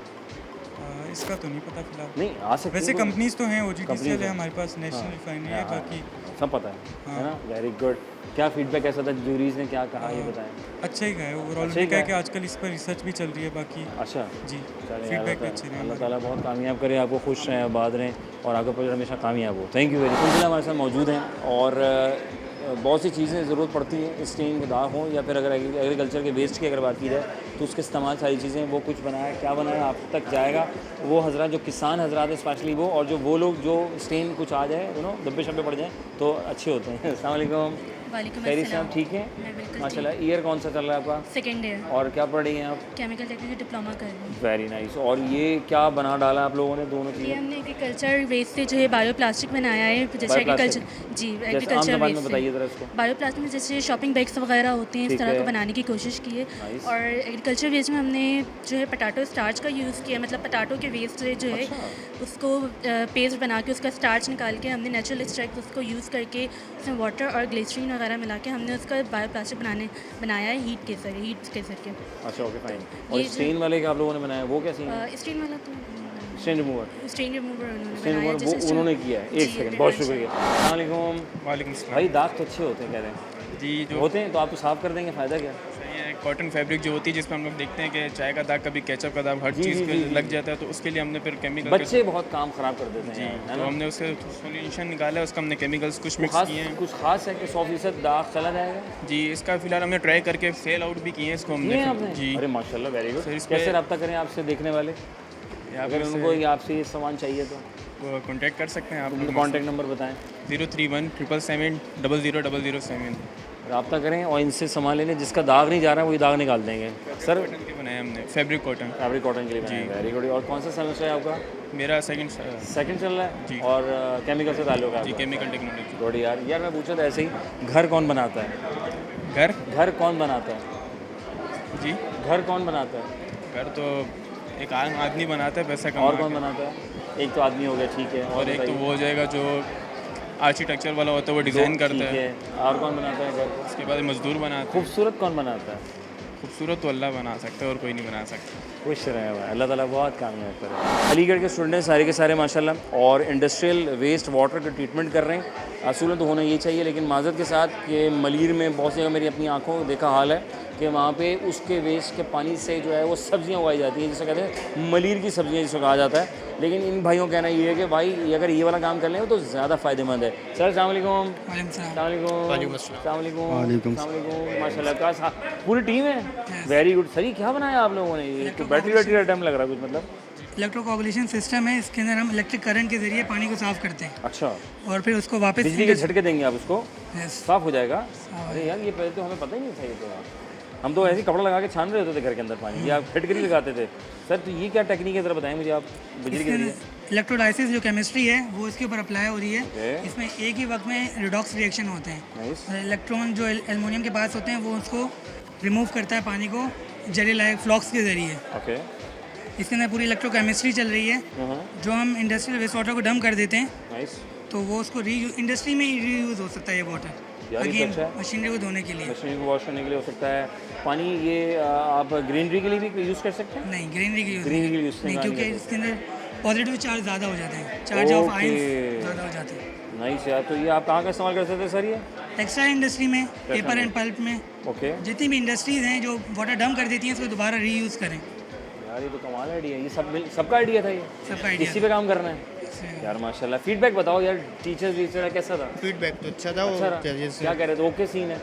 इसका तो नहीं पता फिलहाल। नहीं आ सकती वैसे है। कंपनीज तो हैं, OGTCL हैं। है हमारे पास, नेशनल रिफाइनरी है, बाकी सब पता है ना। Very good. क्या फीडबैक कैसा था, जूरीज ने क्या कहा ये बताएं। अच्छा ही गया ओवरऑल। अच्छा ही क्या है गया। कि आजकल इस पर रिसर्च भी चल रही है, बाकी अच्छा जी चलें यार, फीडबैक भी अच्छे रहे अल्लाह हमारे। ताला बहुत कामयाब करे, आपको खुश रहें, आबाद रहें और आगे पर हमेशा कामयाब हो। Thank you very much. हमारे साथ मौजूद हैं और बहुत सी चीज़ें ज़रूरत पड़ती हैं, स्टेन के दाग हों या फिर अगर एग्रीकल्चर के वेस्ट की अगर बात की जाए तो उसके इस्तेमाल सारी चीज़ें, वो कुछ बनाया क्या बनाया आप तक जाएगा। वो हजरात जो किसान हजरात है स्पेशली वो, और जो वो लोग जो स्टेन कुछ आ जाए यू नो धब्बे शब्बे पड़ जाएँ तो अच्छे होते हैं। अस्सलाम वालेकुम। वालेकुम खैरी अस्सलाम। साहब ठीक है मैं बिल्कुल माशाल्लाह। ईयर कौन सा चल रहा है आपका? सेकेंड ईयर और क्या पढ़ रही हैं आप? केमिकल टेक्नोलॉजी डिप्लोमा कर रही हूँ। Very nice. और ये क्या बना डाला आप लोगों ने दोनों ये चीज़ें? हमने एग्रीकल्चर वेस्ट से जो है बायोप्लास्टिक बनाया है, जैसे बायोप्लास्टिक? एग्रीकल्चर जी जैसे आम एग्रीकल्चर ज़बान में वेस्ट बताइए से ज़रा इसको। बायोप्लास्टिक में जैसे शॉपिंग बैग्स वगैरह होते हैं, इस ठीक तरह है। को बनाने की कोशिश की है। Nice. और एग्रीकल्चर वेस्ट में हमने जो है पटाटो स्टार्च का यूज़ किया, मतलब पटाटो के वेस्ट से जो है उसको पेस्ट बना के उसका स्टार्च निकाल के हमने नेचुरल एक्सट्रैक्ट उसको यूज़ करके उसमें वाटर और ग्लिसरीन वगैरह मिला के हमने उसका बायोप्लास्टिक बनाया है हीट के के। अच्छा ओके फाइन। और ये जो- स्टेन वाले का आप लोगों ने बनाया वो क्या सीन है? स्टेन वाला तो स्टेन रिमूवर। स्टेन रिमूवर उन्होंने स्टेन बनाया रिमूवर वो जैसे उन्होंने किया है। एक जी, सेकंड, बहुत हाँ जी। शुक्रिया। अस्सलाम वालेकुम। वालेकुम सलाम। भाई दाग तो अच्छे होते हैं कह रहे हैं जी जो होते हैं, तो आप तो साफ़ कर देंगे, फ़ायदा क्या? सही है, कॉटन फैब्रिक जो होती है जिसमें हम लोग देखते हैं कि चाय का दाग, कभी केचप का दाग, हर जी, चीज़ जी, पे जी, लग जी। जाता है, तो उसके लिए हमने फिर केमिकल बच्चे बहुत काम ख़राब कर देते जी, हैं है तो ना? हमने उससे सोल्यूशन निकाला है, उसका हमने केमिकल्स कुछ मिक्स खास किए हैं। कुछ खास है कि 100% दाग चला जाएगा? जी इसका फिलहाल हमने ट्राई करके सेल आउट भी किए हैं इसको किए हैं हमने आपने? जी। अरे माशाल्लाह वेरी गुड। सर, इस पे- कैसे रब्ता करें आपसे देखने वाले, या अगर फिर उनको ये आपसे ये सामान चाहिए तो? कॉन्टैक्ट कर सकते हैं आप अपना कॉन्टैक्ट नंबर बताएं। 03177700007। रब्ता करें और इनसे सामान ले लें, जिसका दाग नहीं जा रहा है वही दाग निकाल देंगे। सर कॉटन के बनाए हमने, फैब्रिक कॉटन। फैब्रिक कॉटन के लिए बनाया, वेरी गुड। और कौन सा सेमेस्टर है आपका? मेरा सेकंड सेकंड चल रहा है जी। और केमिकल से ताल्लुक है जी, आपका? Chemical technology. गुड यार। यार मैं पूछा था ऐसे ही, घर कौन बनाता है? घर कौन बनाता है? जी घर कौन बनाता है? घर तो एक आम आदमी बनाता है पैसा कमा और कौन के। बनाता है? एक तो आदमी हो गया, ठीक है। और एक तो बताइए। वो हो जाएगा जो आर्किटेक्चर वाला होता है, वो डिज़ाइन करता ठीक है। और कौन बनाता है घर को? उसके बाद मजदूर बनाते हैं। खूबसूरत कौन बनाता है? खूबसूरत तो अल्लाह बना सकता है और कोई नहीं बना सकता। खुश रहे भाई, अल्लाह ताला बहुत कामयाब करे। अलीगढ़ के स्टूडेंट सारे के सारे माशाल्लाह और इंडस्ट्रियल वेस्ट वाटर का ट्रीटमेंट कर रहे हैं। असूलन तो होना ये चाहिए, लेकिन माजरत के साथ कि मलीर में बहुत सी जगह मेरी अपनी आंखों देखा हाल है कि वहाँ पे उसके वेस्ट के पानी से जो है वो सब्जियाँ उगाई जाती हैं, जिसे कहते हैं मलीर की सब्जियाँ जिसको कहा जाता है। लेकिन इन भाइयों का कहना ये है कि भाई ये अगर ये वाला काम कर लें तो ज़्यादा फ़ायदेमंद है। सर अस्सलाम वालेकुम। माशाल्लाह का पूरी टीम है, वेरी गुड। सर ये क्या बनाया आप लोगों ने? ये तो बैटरी टाइम लग रहा है कुछ, मतलब इलेक्ट्रोकोगुलेशन सिस्टम है, इसके अंदर हम इलेक्ट्रिक करंट के जरिए पानी को साफ़ करते हैं अच्छा, और फिर उसको वापस बिजली के झटके देंगे आप उसको, Yes. साफ़ हो जाएगा। अरे यार ये पहले तो हमें पता ही नहीं था। ये तो यार हम तो ऐसे ही कपड़ा लगा के छान रहे होते थे घर के अंदर पानी, ये आप फिटकरी लगाते थे। सर तो ये क्या टेक्निक है, ज़रा बताएं मुझे आप बिजली के जरिए। इलेक्ट्रोलाइसिस जो केमिस्ट्री है वो इसके ऊपर अप्लाई हो रही है। Okay. इसमें एक ही वक्त में रिडॉक्स रिएक्शन होते हैं। Nice. इलेक्ट्रॉन जो एल्युमिनियम के पास होते हैं वो उसको रिमूव करता है पानी को जेली लाइक फ्लॉक्स के ज़रिए। ओके इसके अंदर पूरी इलेक्ट्रोकेमिस्ट्री चल रही है। जो हम इंडस्ट्रियल वेस्ट वाटर को डंप कर देते हैं नाइस, तो वो उसको इंडस्ट्री में ही रीयूज़ हो सकता है ये वाटर, यार ये तो अगेन अच्छा है। मशीनरी को धोने के लिए। मशीन को वॉश करने के लिए हो सकता है। पानी ये आप ग्रीनरी के लिए भी यूज़ कर सकते हैं? नहीं, ग्रीनरी की यूज़ ग्रीनरी के लिए यूज़ नहीं, क्योंकि इसके अंदर पॉजिटिव चार्ज ज़्यादा हो जाते हैं, चार्ज ऑफ आयंस ज़्यादा हो जाते हैं। नाइस यार। तो ये आप कहाँ का इस्तेमाल कर सकते हैं सर? ये टेक्सटाइल इंडस्ट्री में, पेपर एंड पल्प में, ओके जितनी भी इंडस्ट्रीज़ हैं जो वाटर डंप कर देती हैं उसको दोबारा रीयूज़ करें। यार ये तो कमाल आइडिया है। ये सबका आइडिया था ये? सबका आइडिया किसी पे काम करना है यार माशाल्लाह। फीडबैक बताओ यार, टीचर कैसा था? फीडबैक तो अच्छा था। अच्छा रहा? क्या कह रहे थे? ओके सीन है,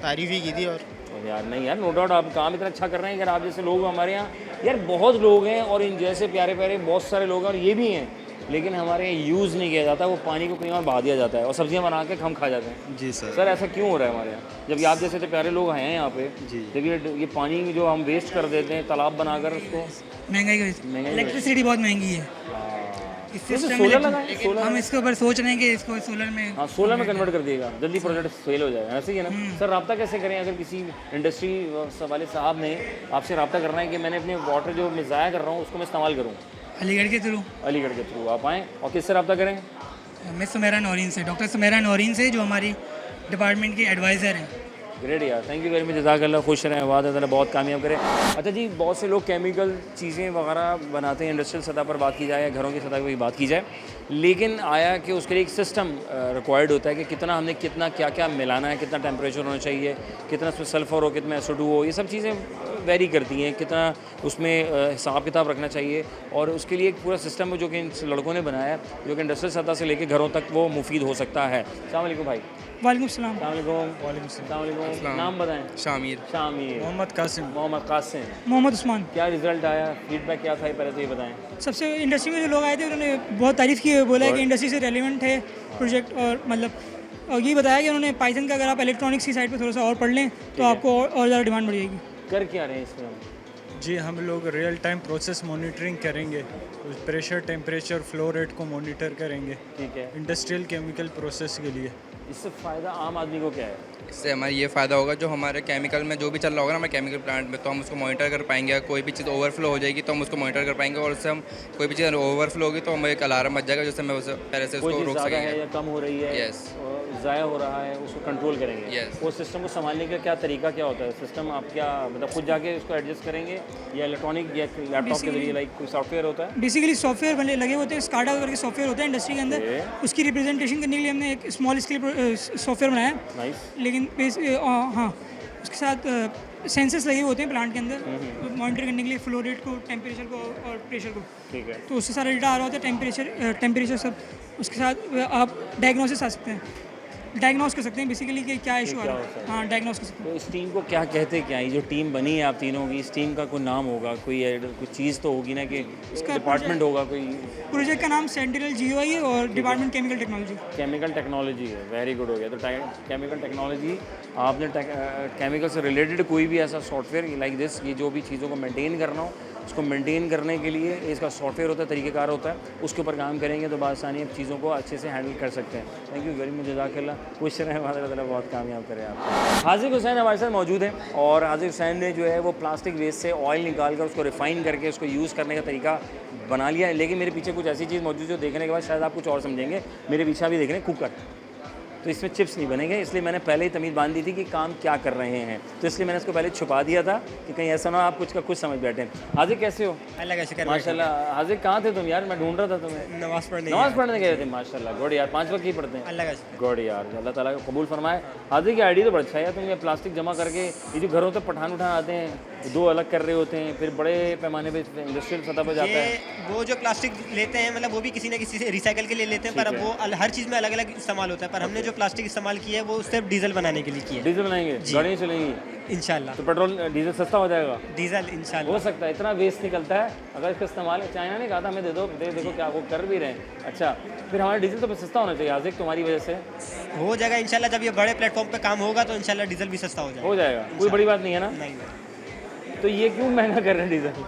तारीफ ही की थी। और यार नहीं यार, नो डाउट आप काम इतना अच्छा कर रहे हैं। यार आप जैसे लोग हमारे यहाँ यार बहुत लोग हैं, और इन जैसे प्यारे प्यारे बहुत सारे लोग हैं, और ये भी हैं, लेकिन हमारे यहाँ यूज़ नहीं किया जाता। वो पानी को कहीं और बहा दिया जाता है और सब्जियाँ बना के हम खा जाते हैं। जी सर। सर ऐसा क्यों हो रहा है हमारे यहाँ? जब आप जैसे तो प्यारे लोग हैं यहाँ पे जी, जब ये पानी जो हम वेस्ट कर देते हैं तालाब बनाकर उसको महंगाई की इलेक्ट्रिसिटी बहुत महंगी है, इस तो सिस्टम सोलर में, लगाएं, लेकिन सोलर हम में। इसके ऊपर सोच रहे हैं कि इसको सोलर में हाँ सोलर में कन्वर्ट कर दिएगा, जल्दी प्रोजेक्ट फेल हो जाएगा, ऐसे ही है ना सर। रब्ता कैसे करें अगर किसी इंडस्ट्री वाले साहब ने आपसे रब्ता करना है कि मैंने अपने वाटर जो मैं ज़ाया कर रहा हूँ उसको मैं इस्तेमाल करूँ? अलीगढ़ के थ्रू। अलीगढ़ के थ्रू आप आएँ और किससे रब्ता करें? मिस सुमेरा नौरीन से, डॉक्टर सुमेरा नौरीन से, जो हमारी डिपार्टमेंट की एडवाइज़र हैं। ग्रेट यार, थैंक यू वेरी मच, जज़ाकल्लाह, खुश रहें, वाद अल्लाह बहुत कामयाब करें। अच्छा जी, बहुत से लोग केमिकल चीज़ें वगैरह बनाते हैं, इंडस्ट्रियल सतह पर बात की जाए या घरों की सतह पर भी बात की जाए, लेकिन आया कि उसके लिए एक सिस्टम रिक्वायर्ड होता है कि कितना हमने कितना क्या क्या मिलाना है, कितना टेम्परेचर होना चाहिए, कितना उसमें सल्फ़र हो, कितना SO2 हो, ये सब चीज़ें वेरी करती हैं, कितना उसमें हिसाब किताब रखना चाहिए। और उसके लिए एक पूरा सिस्टम है जो कि इन लड़कों ने बनाया है, जो कि इंडस्ट्रियल सतह से लेकर घरों तक वो मुफीद हो सकता है। अस्सलाम वालेकुम भाई। वालेकुम सलाम। नाम बताएं। शामिर। शामिर। मोहम्मद कासिम। मोहम्मद कासिम। मोहम्मद उस्मान। क्या रिजल्ट आया, फीडबैक क्या था, पहले तो ये बताएं। सबसे इंडस्ट्री में जो लोग आए थे उन्होंने बहुत तारीफ़ की, बोला है कि इंडस्ट्री से रेलिवेंट है प्रोजेक्ट, और मतलब और ये बताया कि उन्होंने पाइथन का अगर आप इलेक्ट्रॉनिक्स की साइड पे थोड़ा सा और पढ़ लें तो आपको और ज़्यादा डिमांड बढ़ जाएगी। कर क्या रहे हैं इसमें हम? जी हम लोग रियल टाइम प्रोसेस मॉनिटरिंग करेंगे, प्रेशर टेम्परेचर फ्लो रेट को मॉनिटर करेंगे। ठीक है। इंडस्ट्रियल केमिकल प्रोसेस के लिए। इससे फ़ायदा आम आदमी को क्या है? इससे हमारा ये फ़ायदा होगा, जो हमारे केमिकल में जो भी चल रहा होगा ना हमारे केमिकल प्लांट में, तो हम उसको मॉनिटर कर पाएंगे। कोई भी चीज़ ओवरफ्लो हो जाएगी तो हम उसको मॉनिटर कर पाएंगे, और उससे हम कोई भी चीज़ ओवरफ्लो होगी तो हमें एक अलार्म बज जाएगा जिससे हमें उसे पहले से उसको रोक सकेंगे। है या कम हो रही है, यस, ज़ाया हो रहा है, उसको कंट्रोल करेंगे। यस। वो सिस्टम को संभालने का क्या तरीका क्या होता है? सिस्टम आप क्या मतलब खुद जाके उसको एडजस्ट करेंगे या इलेक्ट्रॉनिक या लैपटॉप के जरिए, लाइक कोई सॉफ्टवेयर होता है? बेसिकली सॉफ्टवेयर बने लगे होते हैं, स्काडा करके सॉफ्टवेयर होता है इंडस्ट्री के अंदर, उसकी रिप्रेजेंटेशन करने के लिए हमने एक स्मॉल स्केल सॉफ्टवेयर बनाया। नाइस। लेकिन हाँ, उसके साथ सेंसर्स लगे होते हैं प्लांट के अंदर मॉनिटर करने के लिए फ्लो रेट को, टेम्परेचर को और प्रेशर को। ठीक है। तो उससे सारा डेटा आ रहा होता है, टेम्परेचर सब। उसके साथ आप डायग्नोसिस आ सकते हैं, डायग्नोस कर सकते हैं बेसिकली कि क्या इशू आ रहा है। हाँ, डायग्नोस कर सकते हैं। तो इस टीम को क्या कहते हैं? क्या ये जो टीम बनी है आप तीनों की, इस टीम का कोई नाम होगा, कोई चीज़ तो होगी ना, कि डिपार्टमेंट होगा कोई? प्रोजेक्ट का नाम सेंटिनल GUI है और department chemical technology. Chemical technology है, वेरी गुड हो गया। तो केमिकल टेक्नोलॉजी, आपने केमिकल से रिलेटेड कोई भी ऐसा सॉफ्टवेयर लाइक दिस, ये जो भी चीज़ों को मेंटेन करना हो, उसको मेंटेन करने के लिए इसका सॉफ्टवेयर होता है, तरीक़ेकार होता है, उसके ऊपर काम करेंगे तो बासानी आप चीज़ों को अच्छे से हैंडल कर सकते हैं। थैंक यू वेरी मच, जज़ाकल्लाह, खुश रहें, अल्लाह बहुत कामयाब करें आप। हाजिक हुसैन हमारे साथ मौजूद हैं, और हाजिक हुसैन ने जो है वो प्लास्टिक वेस्ट से ऑयल निकाल कर उसको रिफ़ाइन करके उसको यूज़ करने का तरीका बना लिया है। लेकिन मेरे पीछे कुछ ऐसी चीज़ मौजूद है जो देखने के बाद शायद आप कुछ और समझेंगे। मेरे पीछे अभी देख रहे हैं कुकर, तो इसमें चिप्स नहीं बनेंगे, इसलिए मैंने पहले ही तमीज़ बांध दी थी कि काम क्या कर रहे हैं, तो इसलिए मैंने इसको पहले छुपा दिया था कि कहीं ऐसा ना आप कुछ का कुछ समझ बैठे। हाजिक कैसे हो? अल्लाह का शुक्र माशाल्लाह। हाजिक कहाँ थे तुम यार? मैं ढूंढ रहा था तुम्हें। नमाज़ पढ़ने गए थे। माशाल्लाह, गुड यार, 5 वक्त ही पढ़ते हैं। अल्लाह का गुड यार, अल्लाह ताला का कबूल फरमाए। हाजिक की आइडिया तो बड़ा अच्छा है, तुम ये प्लास्टिक जमा करके ये जो घरों तक पठान आते हैं, 2 अलग कर रहे होते हैं, फिर बड़े पैमाने पे इंडस्ट्रियल सतह पर जाता है। वो जो प्लास्टिक लेते हैं मतलब वो भी किसी न किसी से रिसाइकल के लिए लेते हैं, पर वो हर चीज़ में अलग अलग इस्तेमाल होता है। पर हमने जो प्लास्टिक इस्तेमाल किया है वो सिर्फ डीजल बनाने के लिए किया है। डीजल बनाएंगे, गाड़ियाँ चलेंगी इंशाल्लाह। तो पेट्रोल डीजल सस्ता हो जाएगा? डीजल इंशाल्लाह हो सकता है, इतना वेस्ट निकलता है अगर इसका इस्तेमाल। चाइना ने कहा था हमें दे दो, देखो क्या वो कर भी रहे हैं। अच्छा, फिर हमारा डीजल तो सस्ता होना चाहिए हाजिक, तुम्हारी वजह से हो जाएगा इंशाल्लाह। जब ये बड़े प्लेटफॉर्म पे काम होगा तो इंशाल्लाह डीजल भी सस्ता हो जाएगा। कोई बड़ी बात नहीं है ना? नहीं। तो ये क्यों महंगा कर रहे हैं डीजल?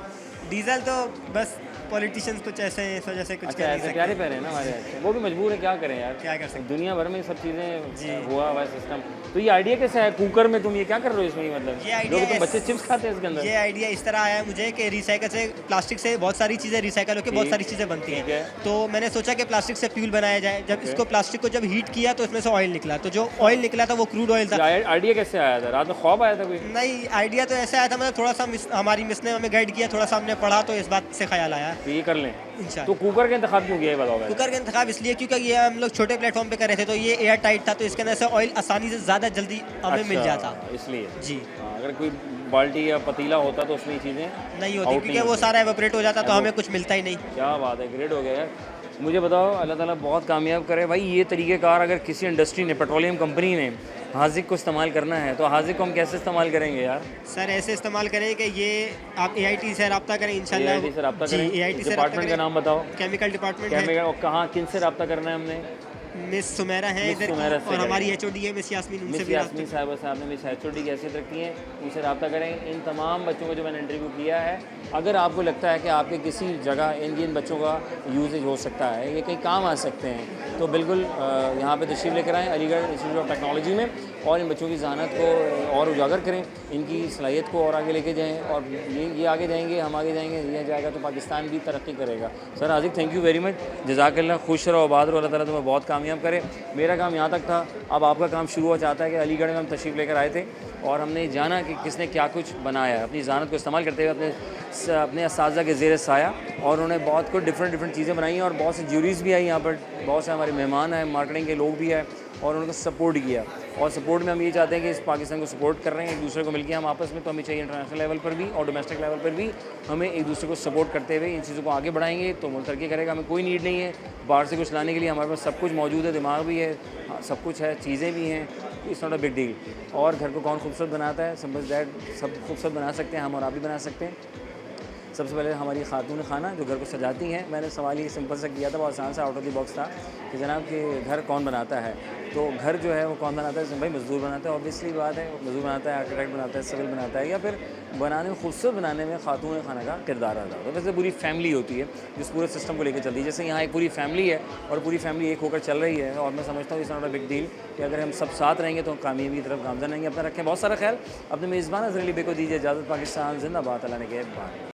डीजल तो बस पॉलिटिशियंस कुछ ऐसे हैं, इस वजह से कुछ अच्छा, ऐसे प्यारे पैरे हैं ना हमारे, वो भी मजबूर है, क्या करें यार, क्या कर सकते। दुनिया भर में सब चीज़ें हुआ हुआ है सिस्टम। तो ये आइडिया कैसे है कुकर में? तुम ये क्या कर रहे हो इसमें? मतलब ये आइडिया, तुम बच्चे चिप्स खाते हैं इसके अंदर? ये आइडिया इस तरह आया मुझे कि रिसाइकल से, प्लास्टिक से बहुत सारी चीज़ें रिसाइकल होकर बहुत सारी चीज़ें बनती हैं। तो मैंने सोचा कि प्लास्टिक से फ्यूल बनाया जाए। जब इसको प्लास्टिक को जब हीट किया तो इसमें से ऑयल निकला, तो जो ऑयल निकला था वो क्रूड ऑयल था। आइडिया कैसे आया था? रात में ख्वाब आया था कोई? नहीं, आइडिया तो ऐसा आया था, मतलब थोड़ा सा हमारी मिस ने हमें गाइड किया, थोड़ा सा हमने पढ़ा तो इस बात से ख्याल आया तो ये कर लें। इंशाल्लाह। तो कुकर का इंतखाब क्यों किया है बताओ? कुकर का इंतखाब इसलिए क्योंकि ये हम लोग छोटे प्लेटफॉर्म पे कर रहे थे, तो ये एयर टाइट था, तो इसके अंदर से ऑयल आसानी से ज़्यादा जल्दी हमें मिल जाता, इसलिए जी। अगर कोई बाल्टी या पतीला होता तो उसमें चीज़ें नहीं होती, क्योंकि वो सारा एवोपरेट हो जाता तो हमें कुछ मिलता ही नहीं। क्या बात है, ग्रेट हो गया यार। मुझे बताओ, अल्लाह ताला बहुत कामयाब करे भाई। ये तरीक़ेकार अगर किसी इंडस्ट्री ने, पेट्रोलियम कंपनी ने हाजिक को इस्तेमाल करना है तो हाजिक को हम कैसे इस्तेमाल करेंगे यार? सर ऐसे इस्तेमाल करें कि ये आप AIT से रब्ता करें इंशाल्लाह। AIT से रब्ता करें। AIT से डिपार्टमेंट का नाम बताओ। Chemical department chemical. और कहाँ, किन से रब्ता करना है हमने? मिस सुमेरा हैं इधर की, और हमारी एचओडी है मिस यास्मीन, उनसे मिस भी यास्मीन साहब ने मिस एचओडी की हैसियत रखी है, उनसे रब्ता करें। इन तमाम बच्चों को जो मैंने इंटरव्यू किया है, अगर आपको लगता है कि आपके किसी जगह इन बच्चों का यूजेज हो सकता है, ये कहीं काम आ सकते हैं, तो बिल्कुल यहाँ पे तशरीफ़ लेकर आएँ अलीगढ़ इंस्टीट्यूट ऑफ टेक्नोलॉजी में, और इन बच्चों की जहानत को और उजागर करें, इनकी सलाहियत को और आगे लेके जाएँ, और ये आगे जाएंगे, हम आगे जाएंगे, ये जाएगा तो पाकिस्तान भी तरक्की करेगा। Sir Aziq thank you very much, जज़ाकल्लाह, खुश रहो, आबाद रहो, अल्लाह ताला तुम्हें बहुत कामयाब करे। मेरा काम यहाँ तक था, अब आपका काम शुरू हो चाहता है कि अलीगढ़ में हम तशरीफ़ लेकर आए थे और हमने जाना कि किसने क्या कुछ बनाया है, अपनी जहानत को इस्तेमाल करते हुए अपने असातिज़ा के ज़ेर साया, और उन्होंने बहुत कुछ डिफरेंट चीज़ें बनाई हैं, और बहुत सी ज्यूरीज़ भी आई यहाँ पर, बहुत से हमारे मेहमान हैं, मार्केटिंग के लोग भी हैं, और उनको सपोर्ट किया। और सपोर्ट में हम ये चाहते हैं कि इस पाकिस्तान को सपोर्ट कर रहे हैं एक दूसरे को मिलकर हम आपस में, तो हमें चाहिए इंटरनेशनल लेवल पर भी और डोमेस्टिक लेवल पर भी हमें एक दूसरे को सपोर्ट करते हुए इन चीज़ों को आगे बढ़ाएंगे तो मुल्क तरक्की करेगा। हमें कोई नीड नहीं है बाहर से कुछ लाने के लिए, हमारे पास सब कुछ मौजूद है, दिमाग भी है, सब कुछ है, चीज़ें भी हैं, it's not a big deal. और घर को कौन खूबसूरत बनाता है, सिंपल दैट, सब खूबसूरत बना सकते हैं हम, और आप भी बना सकते हैं। सबसे पहले हमारी खातून खाना जो घर को सजाती हैं, मैंने सवाल ये सिंपल सा किया था, बहुत आसान सा आउट ऑफ द बॉक्स था कि जनाब कि घर कौन बनाता है, तो घर जो है वो कौन बनाता है, भाई मजदूर बनाता है, ऑब्वियसली बात है, मजदूर बनाता है, आर्किटेक्ट बनाता है, सिविल बनाता है, या फिर बनाने में खूबसूरत बनाने में खातून खाना का किरदार अदा होता है। वैसे पूरी फैमिली होती है जिस पूरे सिस्टम को लेकर चलती है, जैसे यहाँ एक पूरी फैमिली है और पूरी फैमिली एक होकर चल रही है, और मैं समझता हूँ it's not a big deal कि अगर हम सब साथ रहेंगे तो कामयाबी की तरफ गामज़न रहेंगे। अपना रखें बहुत सारा ख्याल, अपने मेज़बान अज़हर अली बे को दीजिए इजाज़त। पाकिस्तान जिंदाबाद, अल्लाह ने के बाद।